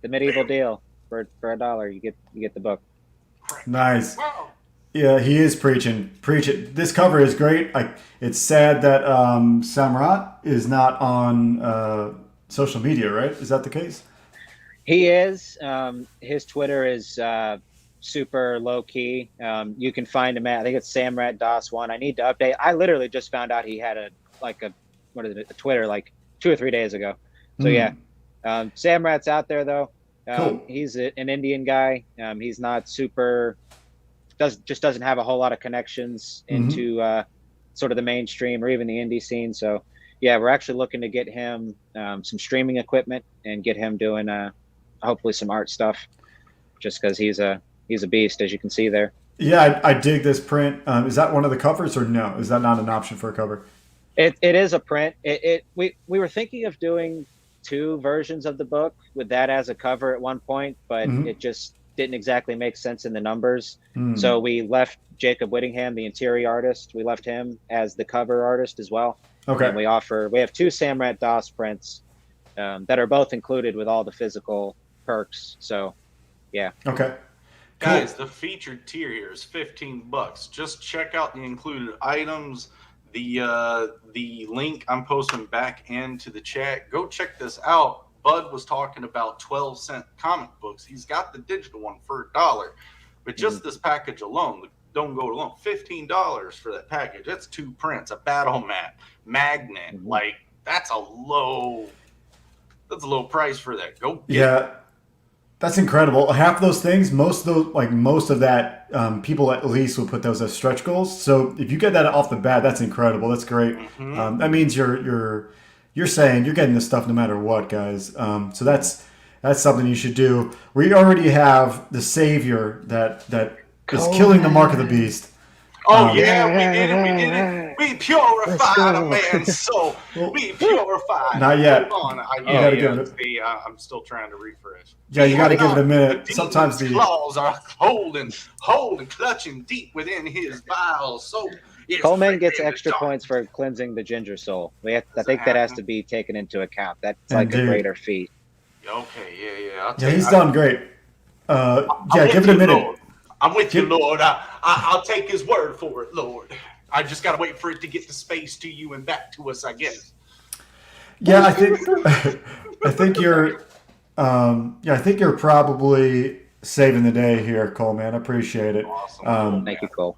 [SPEAKER 4] the medieval deal for $1. You get the book.
[SPEAKER 2] Nice.
[SPEAKER 3] Wow.
[SPEAKER 2] Yeah, he is preaching. Preach it. This cover is great. It's sad that Samrat is not on social media, right? Is that the case?
[SPEAKER 4] He is. His Twitter is super low key. You can find him at, I think it's Samrat DOS1. I need to update. I literally just found out he had a Twitter like 2 or 3 days ago. So yeah, Samrat's out there though.
[SPEAKER 2] Cool.
[SPEAKER 4] He's an Indian guy. He's not super. Doesn't have a whole lot of connections into sort of the mainstream or even the indie scene. So yeah, we're actually looking to get him some streaming equipment and get him doing hopefully some art stuff, just because he's a beast, as you can see there.
[SPEAKER 2] Yeah, I dig this print. Is that one of the covers or no? Is that not an option for a cover?
[SPEAKER 4] It is a print. We were thinking of doing 2 versions of the book with that as a cover at one point, but it just didn't exactly make sense in the numbers. So we left Jacob Whittingham, the interior artist, we left him as the cover artist as well.
[SPEAKER 2] Okay.
[SPEAKER 4] And we have 2 Samrat DOS prints that are both included with all the physical perks. So yeah.
[SPEAKER 2] Okay.
[SPEAKER 3] Guys, the featured tier here is $15. Just check out the included items. The link I'm posting back into the chat. Go check this out. Bud was talking about 12-cent comic books. He's got the digital one for $1. But just this package alone, don't go alone. $15 for that package. That's 2 prints, a battle map, magnet. Like that's a low price for that. Go get it.
[SPEAKER 2] That's incredible. Half those things, most of that, people at least will put those as stretch goals. So if you get that off the bat, that's incredible. That's great. That means you're saying you're getting this stuff no matter what, guys. So that's something you should do. We already have the savior that is killing the mark of the beast.
[SPEAKER 3] Oh yeah, we did it. We purified a man's soul. We purified.
[SPEAKER 2] Not yet.
[SPEAKER 3] Hold on. I'm still trying to refresh.
[SPEAKER 2] Yeah, you got to give it a minute. Sometimes the
[SPEAKER 3] claws are holding, clutching deep within his bowels. So
[SPEAKER 4] Coleman gets extra points for cleansing the ginger soul. I think that has to be taken into account. That's like a greater feat.
[SPEAKER 3] Okay, yeah.
[SPEAKER 2] He's done great. Give it a minute.
[SPEAKER 3] Lord. I'm with you, Lord. I'll take his word for it, Lord. I just got to wait for it to get the space to you and back to us, I guess.
[SPEAKER 2] Yeah, I think you're probably saving the day here, Cole, man. I appreciate it.
[SPEAKER 3] Awesome.
[SPEAKER 4] Thank you, Cole.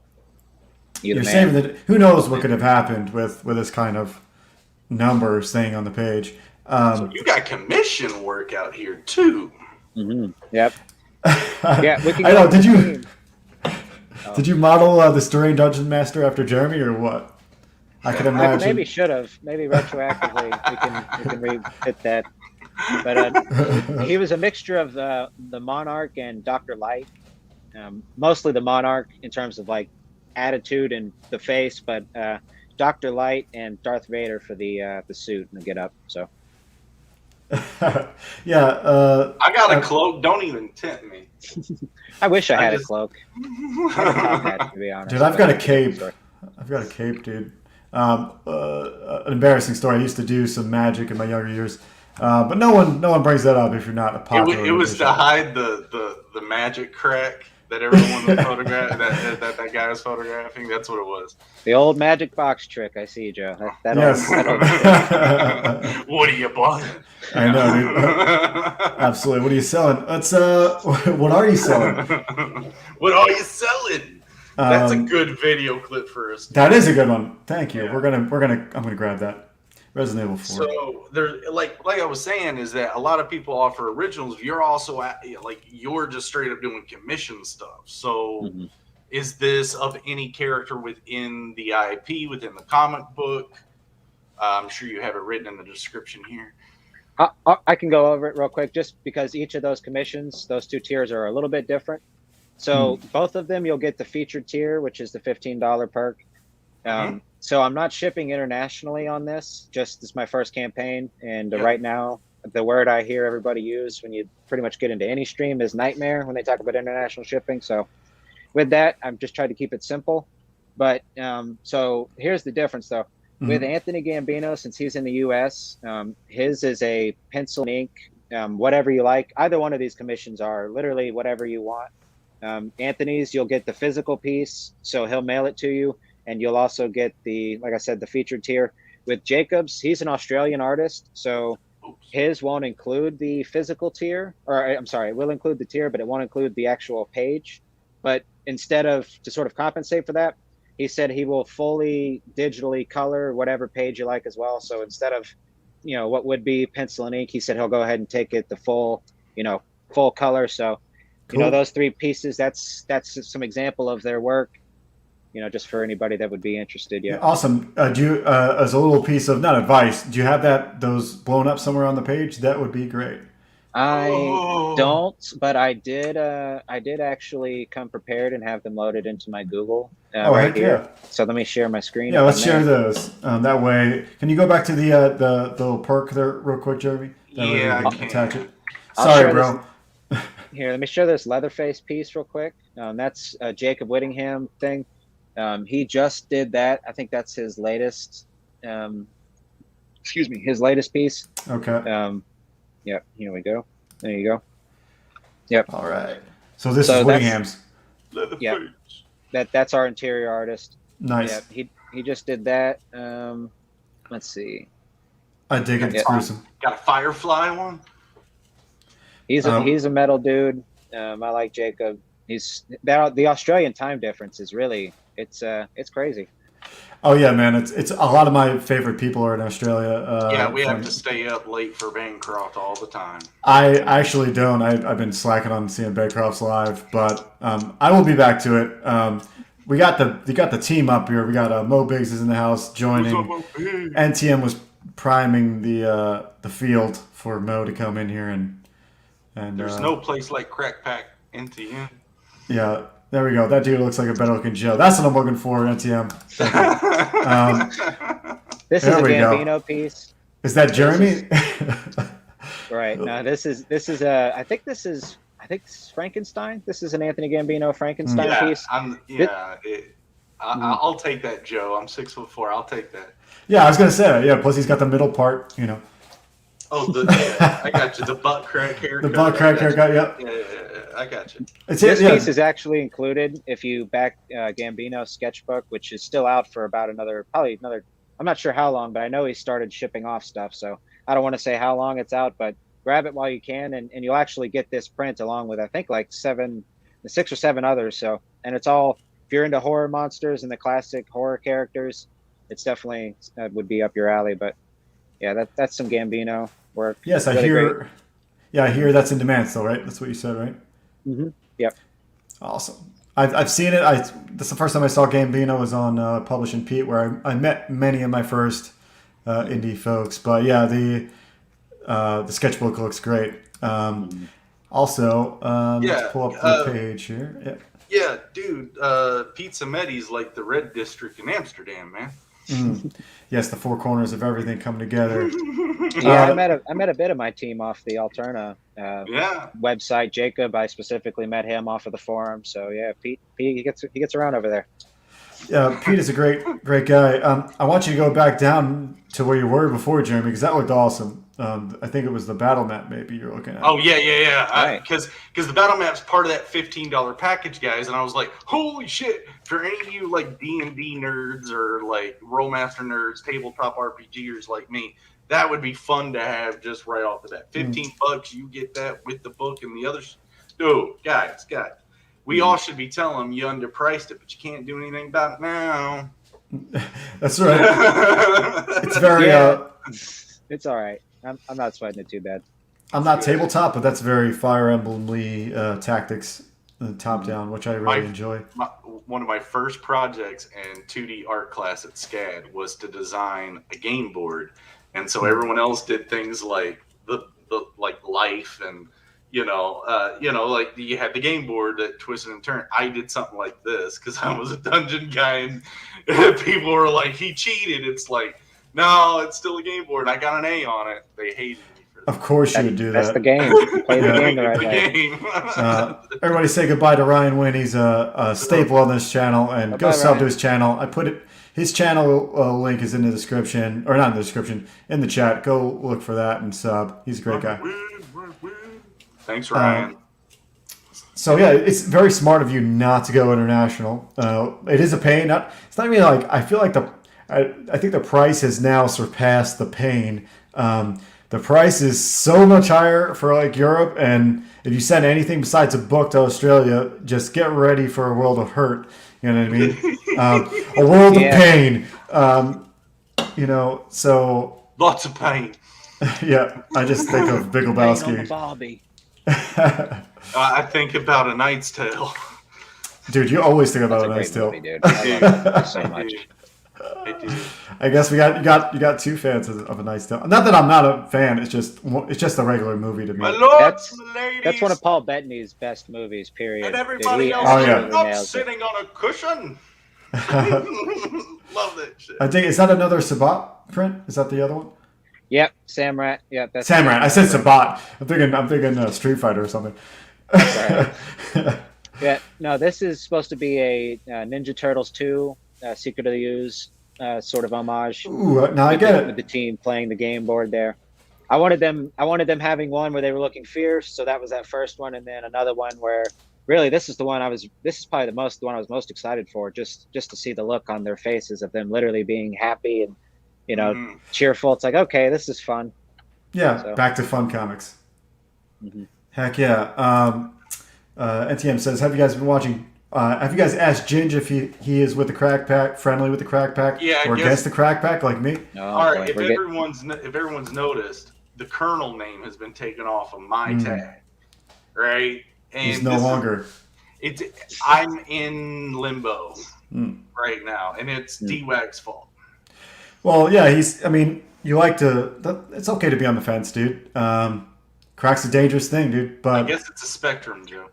[SPEAKER 2] You're saving the. Who knows what could have happened with this kind of number staying on the page.
[SPEAKER 3] So you got commission work out here too.
[SPEAKER 4] Yep. Yeah, we can.
[SPEAKER 2] I know. Did you model the Stirring Dungeon Master after Jeremy or what? I can imagine.
[SPEAKER 4] Maybe should have. Maybe retroactively we can re-hit that. But he was a mixture of the Monarch and Dr. Light. Mostly the Monarch in terms of like attitude and the face, but Dr. Light and Darth Vader for the suit and the get up. So.
[SPEAKER 3] I got a cloak. Don't even tempt me.
[SPEAKER 4] I wish I had a cloak. To be honest.
[SPEAKER 2] Dude, I've got a cape. Dude. An embarrassing story. I used to do some magic in my younger years, but no one brings that up if you're not a popular.
[SPEAKER 3] It was to hide the magic crack that everyone was photographing. that guy was photographing. That's what it was.
[SPEAKER 4] The old magic box trick. I see, Joe.
[SPEAKER 2] Yes.
[SPEAKER 3] What are you buying?
[SPEAKER 2] I know, dude. Absolutely. What are you selling? What are you selling?
[SPEAKER 3] What are you selling? That's a good video clip for us.
[SPEAKER 2] That is a good one. Thank you. Yeah. I'm gonna grab that. Resident Evil 4.
[SPEAKER 3] So there, like I was saying, is that a lot of people offer originals. You're also you're just straight up doing commission stuff. So is this of any character within the IP, within the comic book? I'm sure you have it written in the description here.
[SPEAKER 4] I can go over it real quick, just because each of those commissions, those 2 tiers are a little bit different. So both of them, you'll get the featured tier, which is the $15 perk. So I'm not shipping internationally on this. Just this is my first campaign, and right now the word I hear everybody use when you pretty much get into any stream is nightmare when they talk about international shipping. So with that, I'm just trying to keep it simple. But so here's the difference, though. With Anthony Gambino, since he's in the U.S., his is a pencil and ink, whatever you like. Either one of these commissions are literally whatever you want. Anthony's, you'll get the physical piece, so he'll mail it to you, and you'll also get the, like I said, the featured tier. With Jacobs, he's an Australian artist, so his won't include the physical tier, or I'm sorry, it will include the tier, but it won't include the actual page. But instead of, to sort of compensate for that, he said he will fully digitally color whatever page you like as well. So instead of, what would be pencil and ink, he said he'll go ahead and take it the full, full color. So,
[SPEAKER 2] Cool.
[SPEAKER 4] those 3 pieces, that's some example of their work, just for anybody that would be interested. Yeah.
[SPEAKER 2] Awesome. Do you, as a little piece of, not advice, do you have those blown up somewhere on the page? That would be great.
[SPEAKER 4] I don't, but I did actually come prepared and have them loaded into my Google right here.
[SPEAKER 2] Yeah.
[SPEAKER 4] So let me share my screen.
[SPEAKER 2] Yeah, let's share those. That way, can you go back to the little perk there real quick, Jeremy? That way
[SPEAKER 3] Yeah,
[SPEAKER 2] we
[SPEAKER 3] I
[SPEAKER 2] can
[SPEAKER 3] can.
[SPEAKER 2] attach it.
[SPEAKER 4] I'll
[SPEAKER 2] Sorry,
[SPEAKER 4] share
[SPEAKER 2] bro.
[SPEAKER 4] Here, let me show this Leatherface piece real quick. That's a Jacob Whittingham thing. He just did that. I think that's his latest. His latest piece.
[SPEAKER 2] Okay.
[SPEAKER 4] Yep. Here we go. There you go. Yep.
[SPEAKER 2] All right. So this is Whittingham's.
[SPEAKER 4] Yep. That's our interior artist.
[SPEAKER 2] Nice.
[SPEAKER 4] Yeah. He just did that. Let's see.
[SPEAKER 2] I dig it. It's gruesome.
[SPEAKER 3] Got a Firefly one.
[SPEAKER 4] He's a metal dude. I like Jacob. The Australian time difference is really it's crazy.
[SPEAKER 2] Oh yeah, man! It's a lot of my favorite people are in Australia.
[SPEAKER 3] Yeah, we have to stay up late for Bancroft all the time.
[SPEAKER 2] I actually don't. I've been slacking on seeing Bancroft's live, but I will be back to it. We got the team up here. We got Mo Biggs is in the house joining. NTM was priming the field for Mo to come in here and
[SPEAKER 3] there's no place like Crack Pack NTM.
[SPEAKER 2] Yeah. There we go. That dude looks like a better looking Joe. That's what I'm looking for, NTM.
[SPEAKER 4] This is a Gambino piece.
[SPEAKER 2] Is that Jeremy?
[SPEAKER 4] Right. No, this is I think it's Frankenstein. This is an Anthony Gambino Frankenstein piece.
[SPEAKER 3] I'll take that, Joe. I'm 6'4". I'll take that.
[SPEAKER 2] Yeah, I was gonna say. Yeah. Plus, he's got the middle part.
[SPEAKER 3] Oh, I got you. The butt crack haircut.
[SPEAKER 2] The butt crack haircut. Yep.
[SPEAKER 3] Yeah, I got you.
[SPEAKER 4] This piece is actually included if you back Gambino's sketchbook, which is still out for about probably another. I'm not sure how long, but I know he started shipping off stuff. So I don't want to say how long it's out, but grab it while you can, and you'll actually get this print along with I think like 6 or 7 others. So, and it's all, if you're into horror monsters and the classic horror characters, it's definitely would be up your alley. But yeah, that's some Gambino work.
[SPEAKER 2] Yes, I hear. Great. Yeah, I hear that's in demand still, right? That's what you said, right?
[SPEAKER 4] Mm-hmm. Yep.
[SPEAKER 2] Awesome. I've seen it. That's the first time I saw Gambino was on Publish and Pete, where I met many of my first indie folks. But yeah, the sketchbook looks great. Also, let's pull up the page here.
[SPEAKER 3] Yeah, dude. Pizza Medi's like the Red District in Amsterdam, man.
[SPEAKER 2] Yes, the 4 corners of everything come together.
[SPEAKER 4] Yeah, I met a bit of my team off the Alterna website. Jacob, I specifically met him off of the forum. So yeah, Pete he gets around over there.
[SPEAKER 2] Yeah, Pete is a great guy. I want you to go back down to where you were before, Jeremy, because that looked awesome. I think it was the battle map maybe you're looking at.
[SPEAKER 3] Oh yeah.
[SPEAKER 4] Right.
[SPEAKER 3] Because the battle map's part of that $15 package, guys, and I was like, holy shit! For any of you like D&D nerds or like Rollmaster nerds, tabletop RPGers like me, that would be fun to have just right off the bat. $15, you get that with the book and the others. Dude, guys, we all should be telling them you underpriced it, but you can't do anything about it now.
[SPEAKER 2] That's right. It's very.
[SPEAKER 4] It's all right. I'm not sweating it too bad.
[SPEAKER 2] I'm not tabletop, but that's very Fire Emblem-y tactics, top down, which I really enjoy.
[SPEAKER 3] One of my first projects in 2D art class at SCAD was to design a game board, and so everyone else did things like the like life and like you had the game board that twisted and turned. I did something like this because I was a dungeon guy, and people were like, "He cheated." It's like, no, it's still a game board. I got an A on it. They hated me for that.
[SPEAKER 2] Of course you would do that.
[SPEAKER 4] That's the game. Play the game the right way.
[SPEAKER 2] Everybody say goodbye to Ryan Wynn. He's a staple on this channel, and go sub to his channel. I put it. His channel link is in the description, or not in the description, in the chat. Go look for that and sub. He's a great guy.
[SPEAKER 3] Thanks, Ryan.
[SPEAKER 2] So yeah, it's very smart of you not to go international. It is a pain. It's not even like I feel like I think the price has now surpassed the pain. the price is so much higher for like Europe, and if you send anything besides a book to Australia, just get ready for a world of hurt. You know what I mean? A world of pain. So
[SPEAKER 3] Lots of pain.
[SPEAKER 2] yeah, I just think of Big Lebowski.
[SPEAKER 4] Bobby.
[SPEAKER 3] I think about A Knight's Tale.
[SPEAKER 2] Dude, you always think about
[SPEAKER 4] That's
[SPEAKER 2] A Knight's
[SPEAKER 4] great
[SPEAKER 2] Tale.
[SPEAKER 4] movie, dude. I love that so much.
[SPEAKER 3] I do.
[SPEAKER 2] I guess you got two fans of A Knight's Tale. Not that I'm not a fan. It's just a regular movie to me.
[SPEAKER 3] My lords,
[SPEAKER 4] That's-
[SPEAKER 3] my ladies,
[SPEAKER 4] That's one of Paul Bettany's best movies, period.
[SPEAKER 3] and everybody
[SPEAKER 4] He
[SPEAKER 3] else
[SPEAKER 2] absolutely
[SPEAKER 3] not
[SPEAKER 4] nails it.
[SPEAKER 3] sitting on a cushion. Love that shit.
[SPEAKER 2] I think is that another Sabat print? Is that the other one?
[SPEAKER 4] Yep, Samrat. Yep, that's
[SPEAKER 2] Samrat. I said Sabat. I'm thinking Street Fighter or something.
[SPEAKER 4] Right. Yeah, no, this is supposed to be a Ninja Turtles 2 Secret of the Ooze sort of homage.
[SPEAKER 2] Ooh, now I get
[SPEAKER 4] With
[SPEAKER 2] it.
[SPEAKER 4] the team playing the game board there. I wanted them having one where they were looking fierce, so that was that first one, and then another one where really this is probably the one I was most excited for, just to see the look on their faces of them literally being happy and cheerful. It's like, okay, this is fun.
[SPEAKER 2] Yeah,
[SPEAKER 4] So.
[SPEAKER 2] back to fun comics.
[SPEAKER 4] Mhm.
[SPEAKER 2] Heck yeah. NTM says, have you guys been watching? Have you guys asked Ginge if he is with the crack pack, friendly with the crack pack,
[SPEAKER 3] Yeah, I
[SPEAKER 2] or
[SPEAKER 3] guess-
[SPEAKER 2] against the crack pack like me?
[SPEAKER 4] No,
[SPEAKER 3] All right,
[SPEAKER 4] boy,
[SPEAKER 3] if everyone's noticed, the Colonel name has been taken off of my tag, right? And
[SPEAKER 2] He's no
[SPEAKER 3] this is-
[SPEAKER 2] longer.
[SPEAKER 3] I'm in limbo right now, and it's D-Wag's fault.
[SPEAKER 2] Well, yeah, you like to. It's okay to be on the fence, dude. Crack's a dangerous thing, dude.
[SPEAKER 3] I
[SPEAKER 2] But
[SPEAKER 3] guess it's a spectrum, Joe.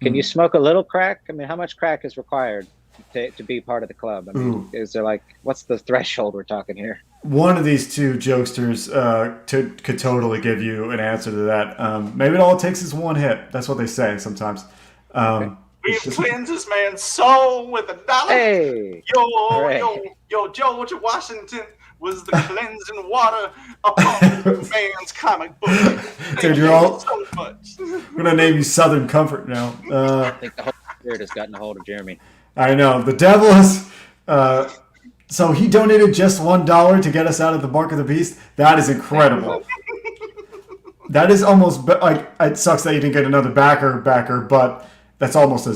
[SPEAKER 4] Can you smoke a little crack? I mean, how much crack is required to be part of the club? I mean, is there what's the threshold we're talking here?
[SPEAKER 2] one of these two jokesters could totally give you an answer to that. Maybe all it takes is one hit. That's what they say sometimes.
[SPEAKER 3] We have cleansed this man's soul with $1.
[SPEAKER 4] Hey, Hooray.
[SPEAKER 3] Yo, George Washington was the cleansing water upon the man's comic book. Thank
[SPEAKER 2] Dude,
[SPEAKER 3] you
[SPEAKER 2] you're all-
[SPEAKER 3] so much.
[SPEAKER 2] I'm gonna name you Southern Comfort now.
[SPEAKER 4] I think the Holy Spirit has gotten a hold of Jeremy.
[SPEAKER 2] I know the devil is. So he donated just $1 to get us out of the Mark of the Beast. That is incredible. That is almost like it sucks that you didn't get another backer, but that's almost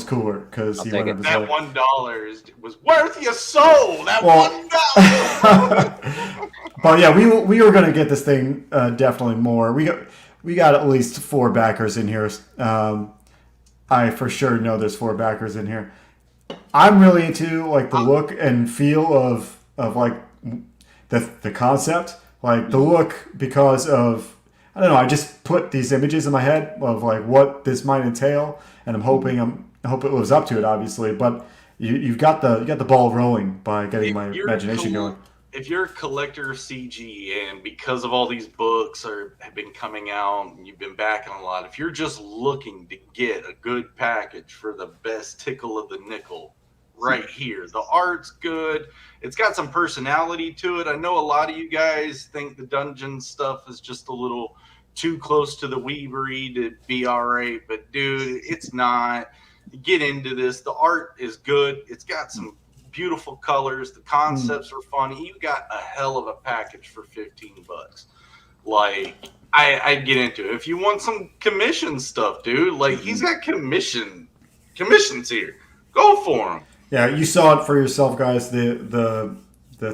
[SPEAKER 2] cooler because he
[SPEAKER 4] take
[SPEAKER 2] went
[SPEAKER 4] it.
[SPEAKER 2] up his
[SPEAKER 3] That
[SPEAKER 2] way.
[SPEAKER 3] $1 was worth your soul. That
[SPEAKER 2] Well-
[SPEAKER 3] $1.
[SPEAKER 2] But yeah, we were gonna get this thing definitely more. We got at least 4 backers in here. I for sure know there's 4 backers in here. I'm really into like the look and feel of like the concept, like the look because of I don't know. I just put these images in my head of like what this might entail, and I hope it lives up to it, obviously. But you got the ball rolling by getting my imagination going.
[SPEAKER 3] If you're a collector of CG and because of all these books have been coming out and you've been backing a lot, if you're just looking to get a good package for the best tickle of the nickel, right here. The art's good. It's got some personality to it. I know a lot of you guys think the dungeon stuff is just a little too close to the Weavery to be all right, but dude, it's not. Get into this. The art is good. It's got some beautiful colors. The concepts are funny. You got a hell of a package for $15. Like, I'd get into it. If you want some commission stuff, dude, like he's got commissions here. Go for him.
[SPEAKER 2] Yeah, you saw it for yourself, guys. The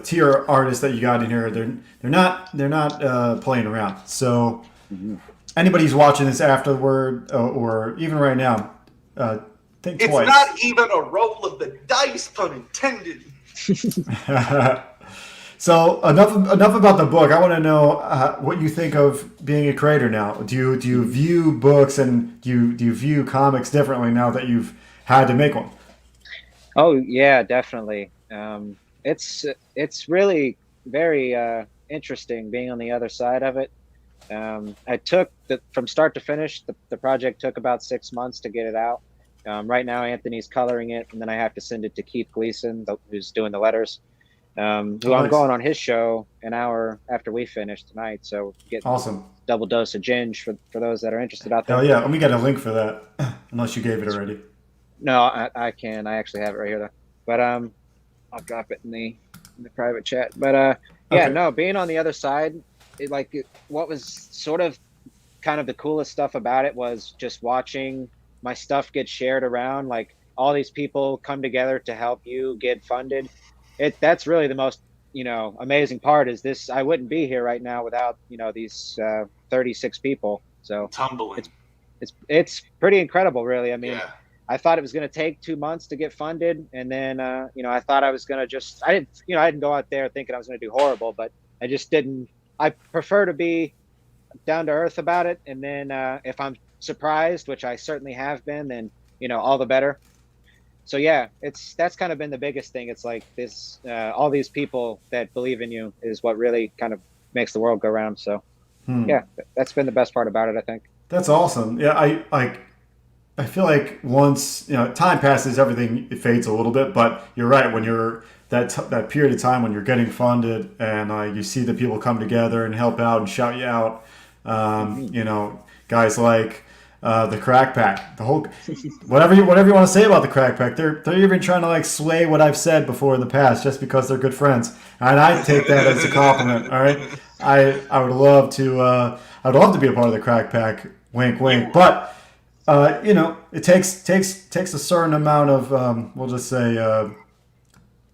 [SPEAKER 2] tier artists that you got in here, they're not playing around. So anybody who's watching this afterward or even right now, think
[SPEAKER 3] It's
[SPEAKER 2] twice.
[SPEAKER 3] not even a roll of the dice, pun intended.
[SPEAKER 2] So enough about the book. I want to know what you think of being a creator now. Do you view books and do you view comics differently now that you've had to make one?
[SPEAKER 4] Oh yeah, definitely. It's really very interesting being on the other side of it. I took from start to finish. The project took about 6 months to get it out. Right now, Anthony's coloring it, and then I have to send it to Keith Gleason, who's doing the letters. Who I'm going on his show an hour after we finish tonight. So get
[SPEAKER 2] Awesome.
[SPEAKER 4] double dose of Ginge for those that are interested out there.
[SPEAKER 2] Hell yeah. Let me get a link for that, unless you gave it already.
[SPEAKER 4] No, I can. I actually have it right here though. But I'll drop it in the private chat. But yeah,
[SPEAKER 2] Okay.
[SPEAKER 4] no, being on the other side, what was sort of kind of the coolest stuff about it was just watching my stuff get shared around. Like all these people come together to help you get funded. That's really the most, amazing part is this. I wouldn't be here right now without, these 36 people. So
[SPEAKER 3] Tumbling.
[SPEAKER 4] it's pretty incredible, really. I mean,
[SPEAKER 3] Yeah.
[SPEAKER 4] I thought it was going to take 2 months to get funded, and then I thought I was going to I didn't go out there thinking I was going to do horrible, but I just didn't. I prefer to be down to earth about it, and then if I'm surprised, which I certainly have been, then all the better. So yeah, that's kind of been the biggest thing. It's like this, all these people that believe in you is what really kind of makes the world go round. So yeah, that's been the best part about it, I think.
[SPEAKER 2] That's awesome. Yeah, I feel like once time passes, everything it fades a little bit. But you're right. When you're that period of time when you're getting funded and you see the people come together and help out and shout you out, guys like the Crack Pack, the whole whatever you want to say about the Crack Pack, they're even trying to like sway what I've said before in the past just because they're good friends, and I take that as a compliment. All right, I would love to be a part of the Crack Pack. Wink, wink. But it takes a certain amount of we'll just say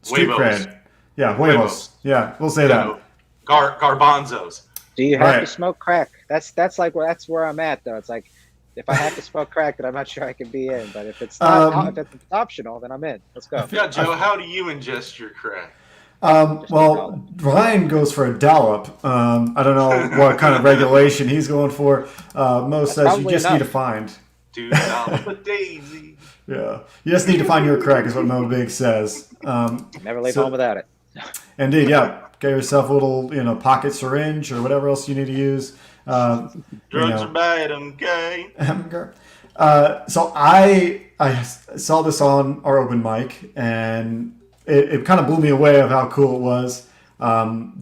[SPEAKER 2] street
[SPEAKER 3] Huevos.
[SPEAKER 2] cred. Yeah, huevos. Yeah, we'll say that.
[SPEAKER 3] Garbanzos.
[SPEAKER 4] Do you have
[SPEAKER 2] Right.
[SPEAKER 4] to smoke crack? That's where I'm at though. It's like if I have to smoke crack, then I'm not sure I can be in. But if it's not, if it's optional, then I'm in. Let's go.
[SPEAKER 3] Yeah, Joe, how do you ingest your crack?
[SPEAKER 2] Well, Ryan goes for a dollop. I don't know what kind of regulation he's going for. Mo says you
[SPEAKER 4] probably
[SPEAKER 2] just
[SPEAKER 4] enough.
[SPEAKER 2] need to find.
[SPEAKER 3] $2 a daisy.
[SPEAKER 2] Yeah, you just need to find your crack is what Mo Big says.
[SPEAKER 4] Never leave
[SPEAKER 2] So-
[SPEAKER 4] home without it.
[SPEAKER 2] Indeed, yeah. Get yourself a little, pocket syringe or whatever else you need to use.
[SPEAKER 3] Drugs are bad, okay?
[SPEAKER 2] So I saw this on our open mic, and it kind of blew me away of how cool it was.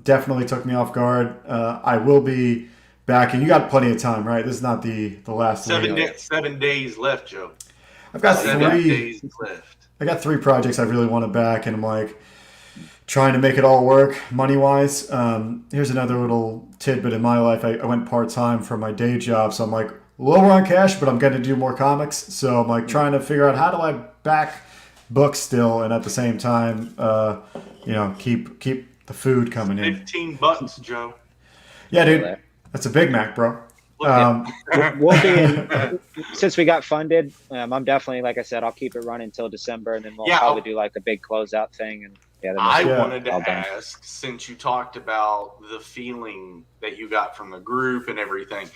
[SPEAKER 2] Definitely took me off guard. I will be back, and you got plenty of time, right? This is not the last
[SPEAKER 3] 7 days left, Joe.
[SPEAKER 2] I've got
[SPEAKER 3] 7
[SPEAKER 2] three.
[SPEAKER 3] days left.
[SPEAKER 2] I got 3 projects I really want to back, and I'm like trying to make it all work money wise. Here's another little tidbit in my life. I went part time for my day job, so I'm like lower on cash, but I'm going to do more comics. So I'm like trying to figure out how do I back books still, and at the same time, keep the food coming in.
[SPEAKER 3] $15, Joe.
[SPEAKER 2] Yeah, dude, that's a Big Mac, bro.
[SPEAKER 4] We'll be in, since we got funded. I'm definitely, like I said, I'll keep it running until December, and then we'll probably do like a big closeout thing. And then
[SPEAKER 3] I
[SPEAKER 4] we'll-
[SPEAKER 3] wanted to
[SPEAKER 4] all done.
[SPEAKER 3] ask, since you talked about the feeling that you got from the group and everything,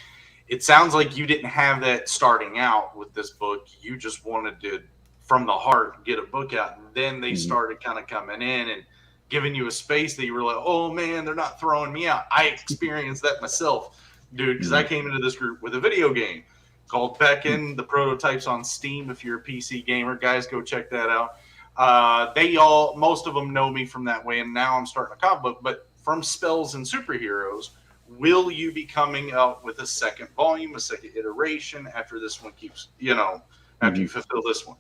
[SPEAKER 3] it sounds like you didn't have that starting out with this book. You just wanted to, from the heart, get a book out. And then they started kind of coming in and giving you a space that you were like, oh man, they're not throwing me out. I experienced that myself, dude, because I came into this group with a video game called Beckon. The prototype's on Steam. If you're a PC gamer, guys, go check that out. Most of them know me from that way, and now I'm starting a comic book. But from Spells and Superheroes, will you be coming out with a second volume, a second iteration after this one keeps, after you fulfill this one?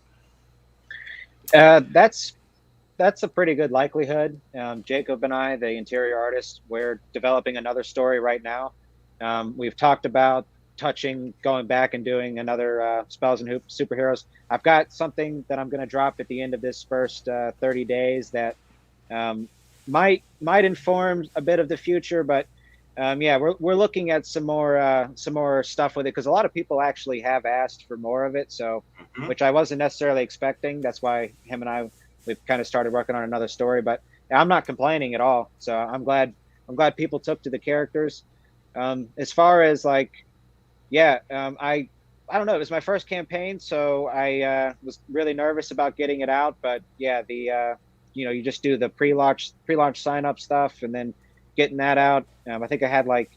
[SPEAKER 4] That's a pretty good likelihood. Jacob and I, the interior artist, we're developing another story right now. We've talked about going back and doing another Spells and Superheroes. I've got something that I'm going to drop at the end of this first 30 days that might inform a bit of the future, but we're looking at some more stuff with it, because a lot of people actually have asked for more of it, so which I wasn't necessarily expecting. That's why him and we've kind of started working on another story, but I'm not complaining at all. So I'm glad people took to the characters. As far as I don't know. It was my first campaign, so I was really nervous about getting it out. But yeah, you just do the pre-launch sign-up stuff, and then getting that out. I think I had like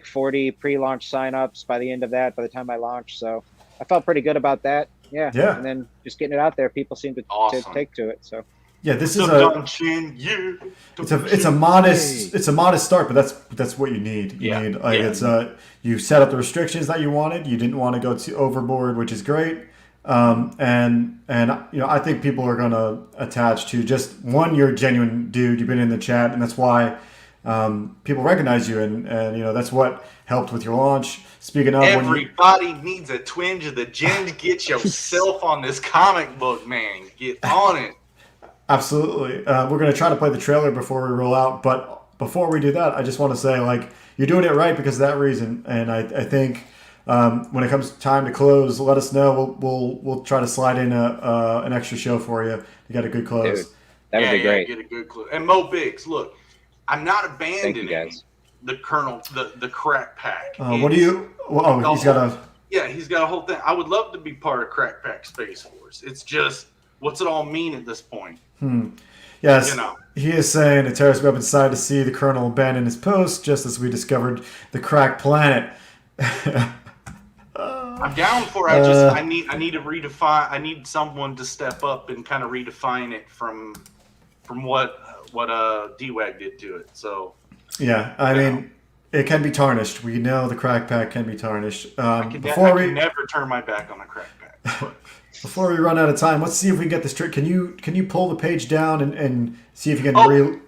[SPEAKER 4] 40 pre-launch sign-ups by the end of that. By the time I launched, so I felt pretty good about that. Yeah. And then just getting it out there, people seem to take to it. So.
[SPEAKER 2] Yeah, this is it's a modest start, but that's what you need. You set up the restrictions that you wanted. You didn't want to go too overboard, which is great. And I think people are going to attach to just one. You're a genuine dude. You've been in the chat, and that's why people recognize you, and that's what helped with your launch. Speaking of,
[SPEAKER 3] everybody needs a twinge of the gin. Get yourself on this comic book, man. Get on it.
[SPEAKER 2] Absolutely. We're going to try to play the trailer before we roll out, but before we do that, I just want to say, you're doing it right because of that reason, and I think when it comes time to close, let us know. We'll try to slide in an extra show for you. You got a good close.
[SPEAKER 4] Dude, that would be great.
[SPEAKER 3] Get a good close. And Mo Biggs, look, I'm not abandoning the Colonel, the crack pack.
[SPEAKER 2] What do you? Oh, he's got a.
[SPEAKER 3] Yeah, he's got a whole thing. I would love to be part of Crack Pack Space Force. It's just, what's it all mean at this point?
[SPEAKER 2] Yes, he is saying a terrorist web inside to see the Colonel abandon his post just as we discovered the crack planet.
[SPEAKER 3] I'm down for it. I need to redefine. I need someone to step up and kind of redefine it from what D-Wag did to it. So
[SPEAKER 2] yeah, I mean, it can be tarnished. We know the crack pack can be tarnished.
[SPEAKER 3] I can never turn my back on a crack pack.
[SPEAKER 2] Before we run out of time, let's see if we can get this trick. Can you pull the page down and see if you can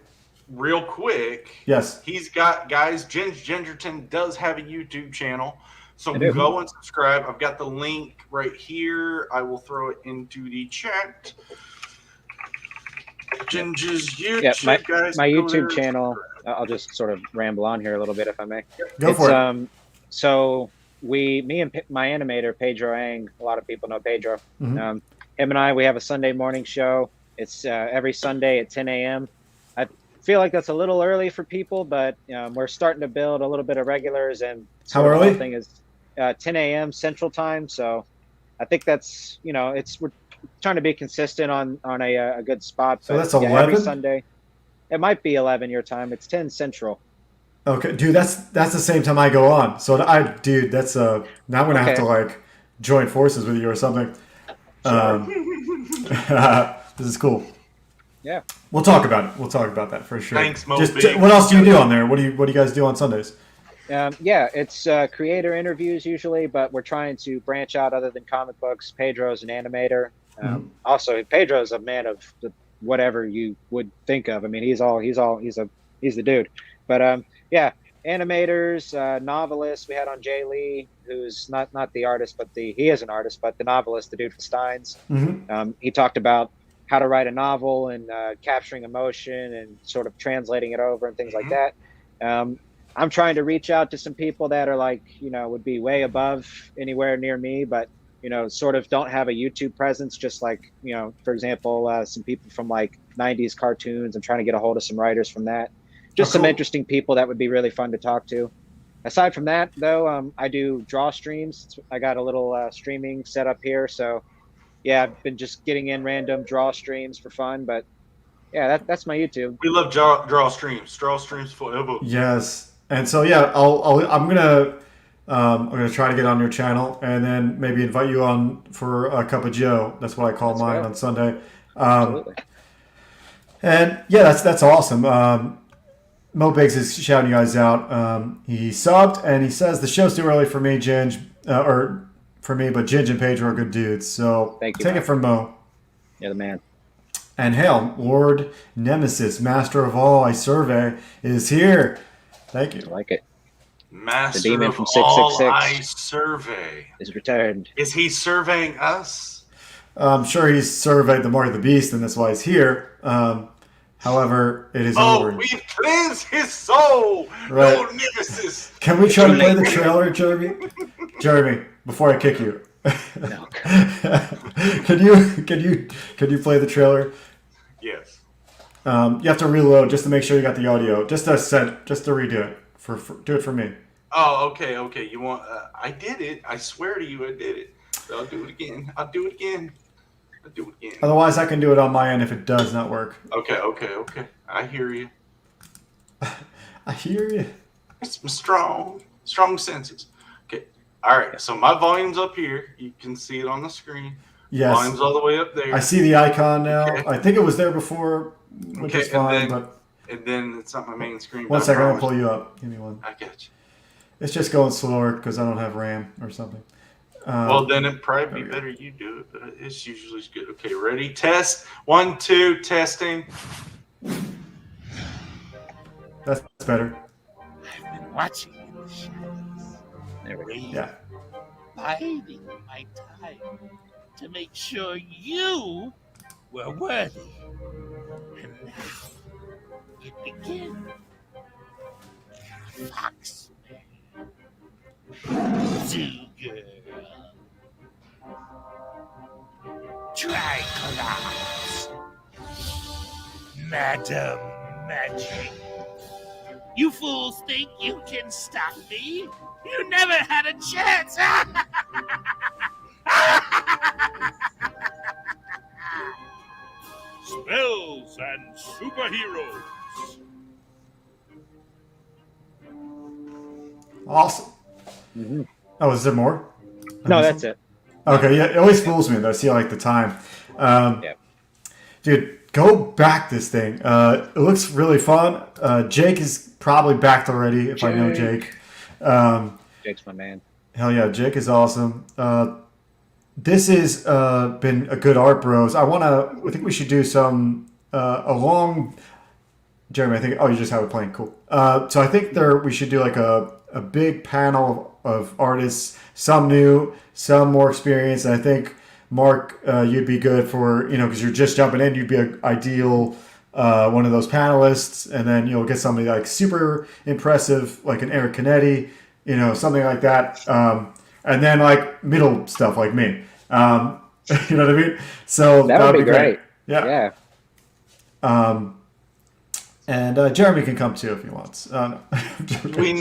[SPEAKER 3] real quick?
[SPEAKER 2] Yes.
[SPEAKER 3] He's got, guys, Gingerton does have a YouTube channel. So go and subscribe. I've got the link right here. I will throw it into the chat. Ginger's YouTube, guys.
[SPEAKER 4] My YouTube channel, I'll just sort of ramble on here a little bit if I may.
[SPEAKER 2] Go for it.
[SPEAKER 4] So me and my animator, Pedro Ang, a lot of people know Pedro.
[SPEAKER 2] Mm-hmm.
[SPEAKER 4] Him and I, we have a Sunday morning show. It's every Sunday at 10 a.m. I feel like that's a little early for people, but we're starting to build a little bit of regulars. And
[SPEAKER 2] how early?
[SPEAKER 4] The whole thing is 10 a.m. Central Time. So I think that's, we're trying to be consistent on a good spot.
[SPEAKER 2] So that's 11?
[SPEAKER 4] Every Sunday. It might be 11 your time. It's 10 Central.
[SPEAKER 2] Okay, dude, that's the same time I go on. So now I'm gonna have to join forces with you or something.
[SPEAKER 4] Sure.
[SPEAKER 2] This is cool.
[SPEAKER 4] Yeah,
[SPEAKER 2] we'll talk about it. We'll talk about that for sure.
[SPEAKER 3] Thanks, Mo.
[SPEAKER 2] What else do you do on there? What do you guys do on Sundays?
[SPEAKER 4] It's creator interviews usually, but we're trying to branch out other than comic books. Pedro's an animator. Also, Pedro's a man of whatever you would think of. I mean, he's the dude. But animators, novelists. We had on Jay Lee, who's not the artist, but he is an artist, but the novelist, the dude from Steins.
[SPEAKER 2] Mm-hmm.
[SPEAKER 4] He talked about how to write a novel and capturing emotion and sort of translating it over and things like that. I'm trying to reach out to some people that are would be way above anywhere near me, but sort of don't have a YouTube presence. Just for example, some people from 90s cartoons. I'm trying to get a hold of some writers from that. Just some interesting people that would be really fun to talk to. Aside from that, though, I do draw streams. I got a little streaming set up here. So, yeah, I've been just getting in random draw streams for fun. But, yeah, that's my YouTube.
[SPEAKER 3] We love draw streams. Draw streams forever.
[SPEAKER 2] Yes. And so, yeah, I'm gonna try to get on your channel and then maybe invite you on for a cup of Joe. That's what I call mine on Sunday.
[SPEAKER 4] Absolutely.
[SPEAKER 2] And, yeah, that's awesome. Mo Biggs is shouting you guys out. He subbed and he says the show's too early for me, Ginge, or for me, but Ginge and Pedro are good dudes. So
[SPEAKER 4] thank you,
[SPEAKER 2] take it from Mo.
[SPEAKER 4] You're the man.
[SPEAKER 2] And hail, Lord Nemesis, Master of all I survey, is here. Thank you.
[SPEAKER 4] I like it.
[SPEAKER 3] Master
[SPEAKER 4] the demon
[SPEAKER 3] of
[SPEAKER 4] from
[SPEAKER 3] all
[SPEAKER 4] 666
[SPEAKER 3] I survey
[SPEAKER 4] is returned.
[SPEAKER 3] Is he surveying us?
[SPEAKER 2] I'm sure he's surveyed the Mark of the Beast, and that's why he's here. However, it is over.
[SPEAKER 3] We cleanse his soul,
[SPEAKER 2] right.
[SPEAKER 3] Lord Nemesis.
[SPEAKER 2] Can we try to play the trailer, Jeremy? Jeremy, before I kick you,
[SPEAKER 4] No.
[SPEAKER 2] can you play the trailer?
[SPEAKER 3] Yes.
[SPEAKER 2] You have to reload just to make sure you got the audio. Just to redo it. Do it for me.
[SPEAKER 3] Oh, okay. You want? I did it. I swear to you, I did it. So I'll do it again.
[SPEAKER 2] Otherwise, I can do it on my end if it does not work.
[SPEAKER 3] Okay. I hear you.
[SPEAKER 2] I hear you.
[SPEAKER 3] It's strong senses. Okay. All right. So my volume's up here. You can see it on the screen.
[SPEAKER 2] Yes.
[SPEAKER 3] Volume's all the way up there.
[SPEAKER 2] I see the icon now. Okay. I think it was there before, which is fine.
[SPEAKER 3] And then it's not my main screen.
[SPEAKER 2] One second, I'll pull you up. Give me one.
[SPEAKER 3] I got you.
[SPEAKER 2] It's just going slower because I don't have RAM or something.
[SPEAKER 3] Well, then it'd probably be better you do it, but it's usually good. Okay, ready? Test. 1, 2, testing.
[SPEAKER 2] That's better.
[SPEAKER 5] I've been watching in the shadows,
[SPEAKER 4] There we go.
[SPEAKER 2] Yeah.
[SPEAKER 5] biding my time to make sure you were worthy. And now it begins. Foxman, Zoo Girl, Triclops, Madam Magic. You fools think you can stop me? You never had a chance! Spells and superheroes.
[SPEAKER 2] Awesome.
[SPEAKER 4] Mhm.
[SPEAKER 2] Oh, is there more?
[SPEAKER 4] No, that's it.
[SPEAKER 2] Okay, yeah, it always fools me though. See, like the time.
[SPEAKER 4] Yeah.
[SPEAKER 2] Dude, go back this thing. It looks really fun. Jake is probably backed already, if I know Jake.
[SPEAKER 4] Jake's my man.
[SPEAKER 2] Hell yeah, Jake is awesome. This has been a good art, bros. I think we should do some along. Jeremy, I think. Oh, you just have it playing. Cool. So I think we should do like a big panel of artists, some new, some more experienced. And I think Mark, you'd be good for because you're just jumping in. You'd be an ideal one of those panelists, and then get somebody like super impressive, like an Eric Canetti, something like that. And then like middle stuff like me. You know what I mean? So
[SPEAKER 4] That would be great.
[SPEAKER 2] Yeah.
[SPEAKER 4] Yeah.
[SPEAKER 2] And Jeremy can come too if he wants.
[SPEAKER 3] We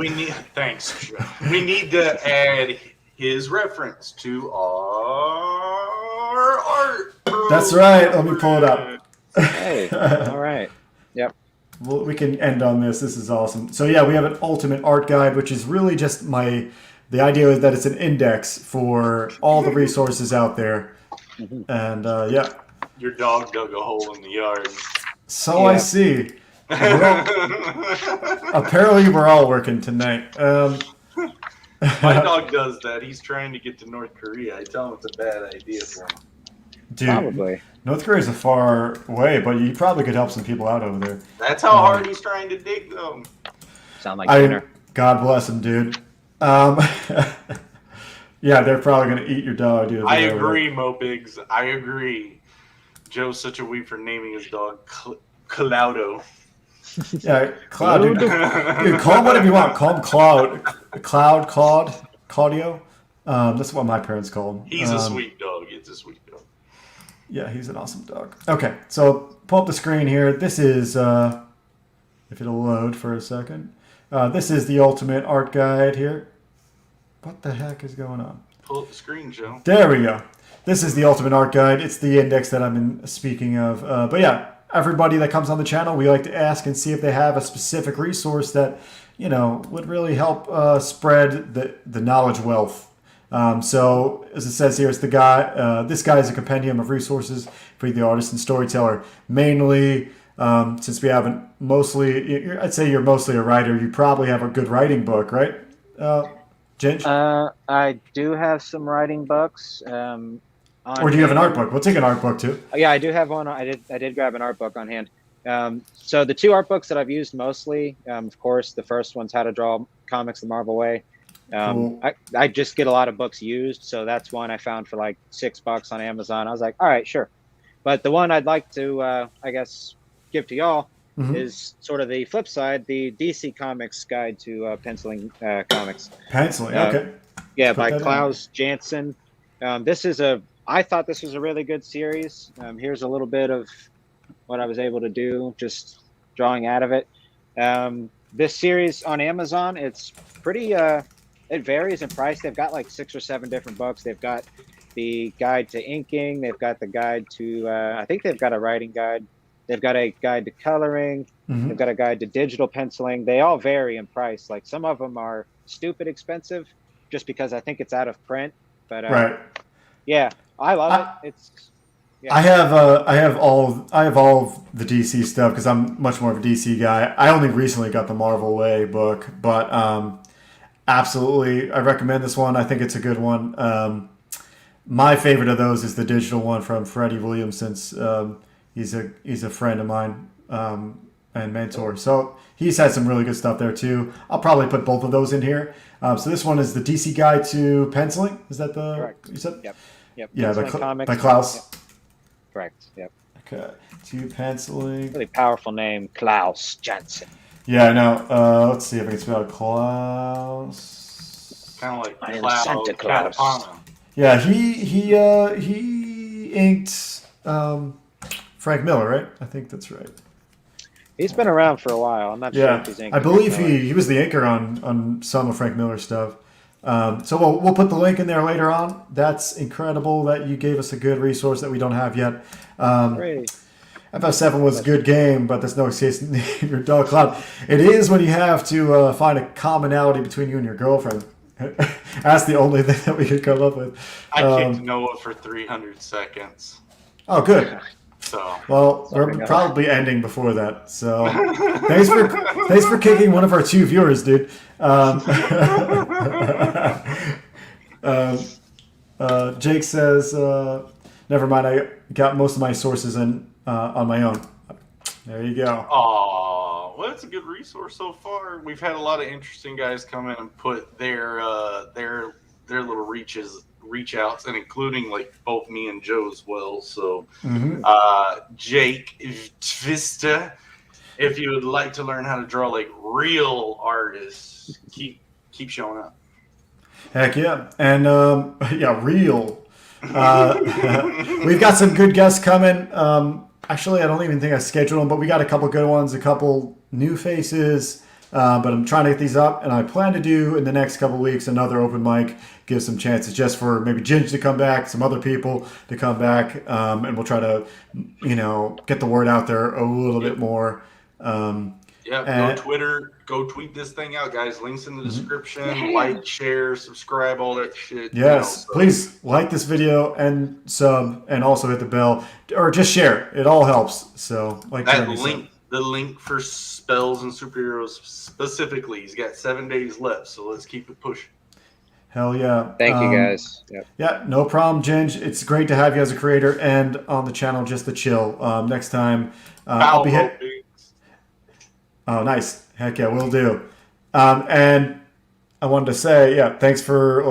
[SPEAKER 3] need thanks, Joe. We need to add his reference to our art.
[SPEAKER 2] That's right. Let me pull it up.
[SPEAKER 4] Hey. All right. Yep.
[SPEAKER 2] Well, we can end on this. This is awesome. So yeah, we have an ultimate art guide, which is really just the idea is that it's an index for all the resources out there. And yeah.
[SPEAKER 3] Your dog dug a hole in the yard.
[SPEAKER 2] So
[SPEAKER 4] Yeah.
[SPEAKER 2] I see. Apparently we're all working tonight.
[SPEAKER 3] My dog does that. He's trying to get to North Korea. I tell him it's a bad idea for him.
[SPEAKER 2] Dude,
[SPEAKER 4] Probably.
[SPEAKER 2] North Korea's a far way, but you probably could help some people out over there.
[SPEAKER 3] That's how hard he's trying to dig, though.
[SPEAKER 4] Sound like dinner.
[SPEAKER 2] God bless him, dude. Yeah, they're probably gonna eat your dog, dude.
[SPEAKER 3] I agree, Mo Biggs. I agree. Joe's such a weep for naming his dog Cloudo.
[SPEAKER 2] Yeah, Cloud, dude. Dude, call him whatever you want. Call him Claudio. That's what my parents call him.
[SPEAKER 3] He's a sweet dog. It's a sweet dog.
[SPEAKER 2] Yeah, he's an awesome dog. Okay, so pull up the screen here. This is, if it'll load for a second. This is the ultimate art guide here. What the heck is going on?
[SPEAKER 3] Pull up the screen, Joe.
[SPEAKER 2] There we go. This is the ultimate art guide. It's the index that I've been speaking of. But yeah, everybody that comes on the channel, we like to ask and see if they have a specific resource that, would really help spread the knowledge wealth. So as it says here, it's the guy. This guy is a compendium of resources for the artist and storyteller. Mainly, since we haven't mostly, I'd say you're mostly a writer. You probably have a good writing book, right, Ginge?
[SPEAKER 4] I do have some writing books.
[SPEAKER 2] Or do you have an art book? We'll take an art book too.
[SPEAKER 4] Yeah, I do have one. I did grab an art book on hand. So the two art books that I've used mostly, of course, the first one's How to Draw Comics the Marvel Way.
[SPEAKER 2] Cool.
[SPEAKER 4] I just get a lot of books used, so that's one I found for like $6 on Amazon. I was like, all right, sure. But the one I'd like to, I guess, give to y'all is sort of the flip side, the DC Comics Guide to Penciling Comics.
[SPEAKER 2] Penciling, okay.
[SPEAKER 4] Yeah,
[SPEAKER 2] Put
[SPEAKER 4] by
[SPEAKER 2] that in.
[SPEAKER 4] Klaus Janson. I thought this was a really good series. Here's a little bit of what I was able to do, just drawing out of it. This series on Amazon, it's pretty, it varies in price. They've got like 6 or 7 different books. They've got the guide to inking. They've got the guide to, I think they've got a writing guide. They've got a guide to coloring. They've got a guide to digital penciling. They all vary in price. Like some of them are stupid expensive just because I think it's out of print. But
[SPEAKER 2] Right.
[SPEAKER 4] yeah, I love it. It's yeah.
[SPEAKER 2] I have all of the DC stuff because I'm much more of a DC guy. I only recently got the Marvel Way book, but absolutely, I recommend this one. I think it's a good one. My favorite of those is the digital one from Freddie Williams, since he's a friend of mine. and mentor. So he's had some really good stuff there too. I'll probably put both of those in here. So this one is the DC Guide to Penciling. Is that the
[SPEAKER 4] Correct.
[SPEAKER 2] you said?
[SPEAKER 4] Yep.
[SPEAKER 2] Yeah,
[SPEAKER 4] Comics.
[SPEAKER 2] by Klaus.
[SPEAKER 4] Yep. Correct. Yep.
[SPEAKER 2] Okay, to Penciling.
[SPEAKER 4] Really powerful name, Klaus Janson.
[SPEAKER 2] Yeah, I know. Let's see if I can spell Klaus.
[SPEAKER 3] Kind of like
[SPEAKER 4] I am
[SPEAKER 3] Cloud
[SPEAKER 4] Santa Claus.
[SPEAKER 3] Catapano.
[SPEAKER 2] Yeah, he inked Frank Miller, right? I think that's right.
[SPEAKER 4] He's been around for a while. I'm not sure
[SPEAKER 2] Yeah,
[SPEAKER 4] if he's
[SPEAKER 2] I believe he was the inker on some of Frank Miller's stuff. So we'll put the link in there later on. That's incredible that you gave us a good resource that we don't have yet.
[SPEAKER 4] Great.
[SPEAKER 2] FF7 was a good game, but there's no excuse in your dog cloud. It is when you have to find a commonality between you and your girlfriend. That's the only thing that we could come up with.
[SPEAKER 3] I kicked Noah for 300 seconds.
[SPEAKER 2] Oh, good.
[SPEAKER 3] So
[SPEAKER 2] Well,
[SPEAKER 4] Sorry,
[SPEAKER 2] we're
[SPEAKER 4] Noah.
[SPEAKER 2] probably ending before that. So thanks for kicking one of our 2 viewers, dude. Jake says, never mind, I got most of my sources in on my own. There you go.
[SPEAKER 3] Aw, well, that's a good resource so far. We've had a lot of interesting guys come in and put their little reach outs, and including like both me and Joe as well. So, Jake Tvista, if you would like to learn how to draw like real artists, keep showing up.
[SPEAKER 2] Heck yeah. And yeah, real. We've got some good guests coming. Actually, I don't even think I scheduled them, but we got a couple good ones, a couple new faces. But I'm trying to get these up, and I plan to do in the next couple weeks another open mic, give some chances just for maybe Ginge to come back, some other people to come back, and we'll try to, get the word out there a little bit more.
[SPEAKER 3] Go Twitter, go tweet this thing out, guys. Links in the description. Like, share, subscribe, all that shit.
[SPEAKER 2] Yes, please like this video and sub, and also hit the bell, or just share. It all helps. So, like
[SPEAKER 3] that
[SPEAKER 2] Jeremy
[SPEAKER 3] link,
[SPEAKER 2] said.
[SPEAKER 3] the link for spells and superheroes specifically. He's got 7 days left, so let's keep it pushing.
[SPEAKER 2] Hell yeah!
[SPEAKER 4] Thank you, guys. Yep.
[SPEAKER 2] Yeah, no problem, Ginge. It's great to have you as a creator and on the channel just to chill. Next time, I'll be hit. Oh, nice. Heck yeah, we'll do. And I wanted to say, thanks for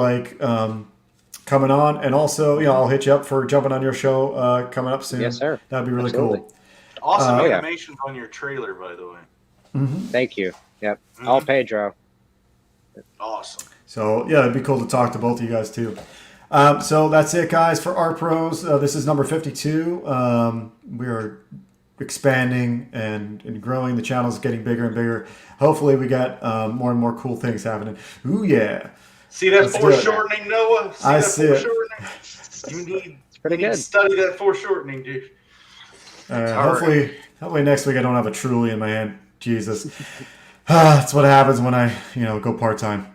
[SPEAKER 2] coming on, and also, I'll hit you up for jumping on your show coming up soon.
[SPEAKER 4] Yes, sir.
[SPEAKER 2] That'd be really
[SPEAKER 4] Absolutely.
[SPEAKER 2] cool.
[SPEAKER 3] Awesome animations on your trailer, by the way.
[SPEAKER 4] Thank you. Yep. All Pedro.
[SPEAKER 3] Awesome.
[SPEAKER 2] So it'd be cool to talk to both of you guys too. So that's it, guys, for Art Pros. This is number 52. We are expanding and growing. The channel is getting bigger and bigger. Hopefully we got more and more cool things happening. Ooh, yeah.
[SPEAKER 3] See that
[SPEAKER 2] Let's do it.
[SPEAKER 3] foreshortening, Noah?
[SPEAKER 2] I see it.
[SPEAKER 3] You need
[SPEAKER 4] pretty
[SPEAKER 3] to
[SPEAKER 4] good.
[SPEAKER 3] study that foreshortening, dude.
[SPEAKER 2] Hopefully next week I don't have a truly in my hand. Jesus. That's what happens when I, go part-time.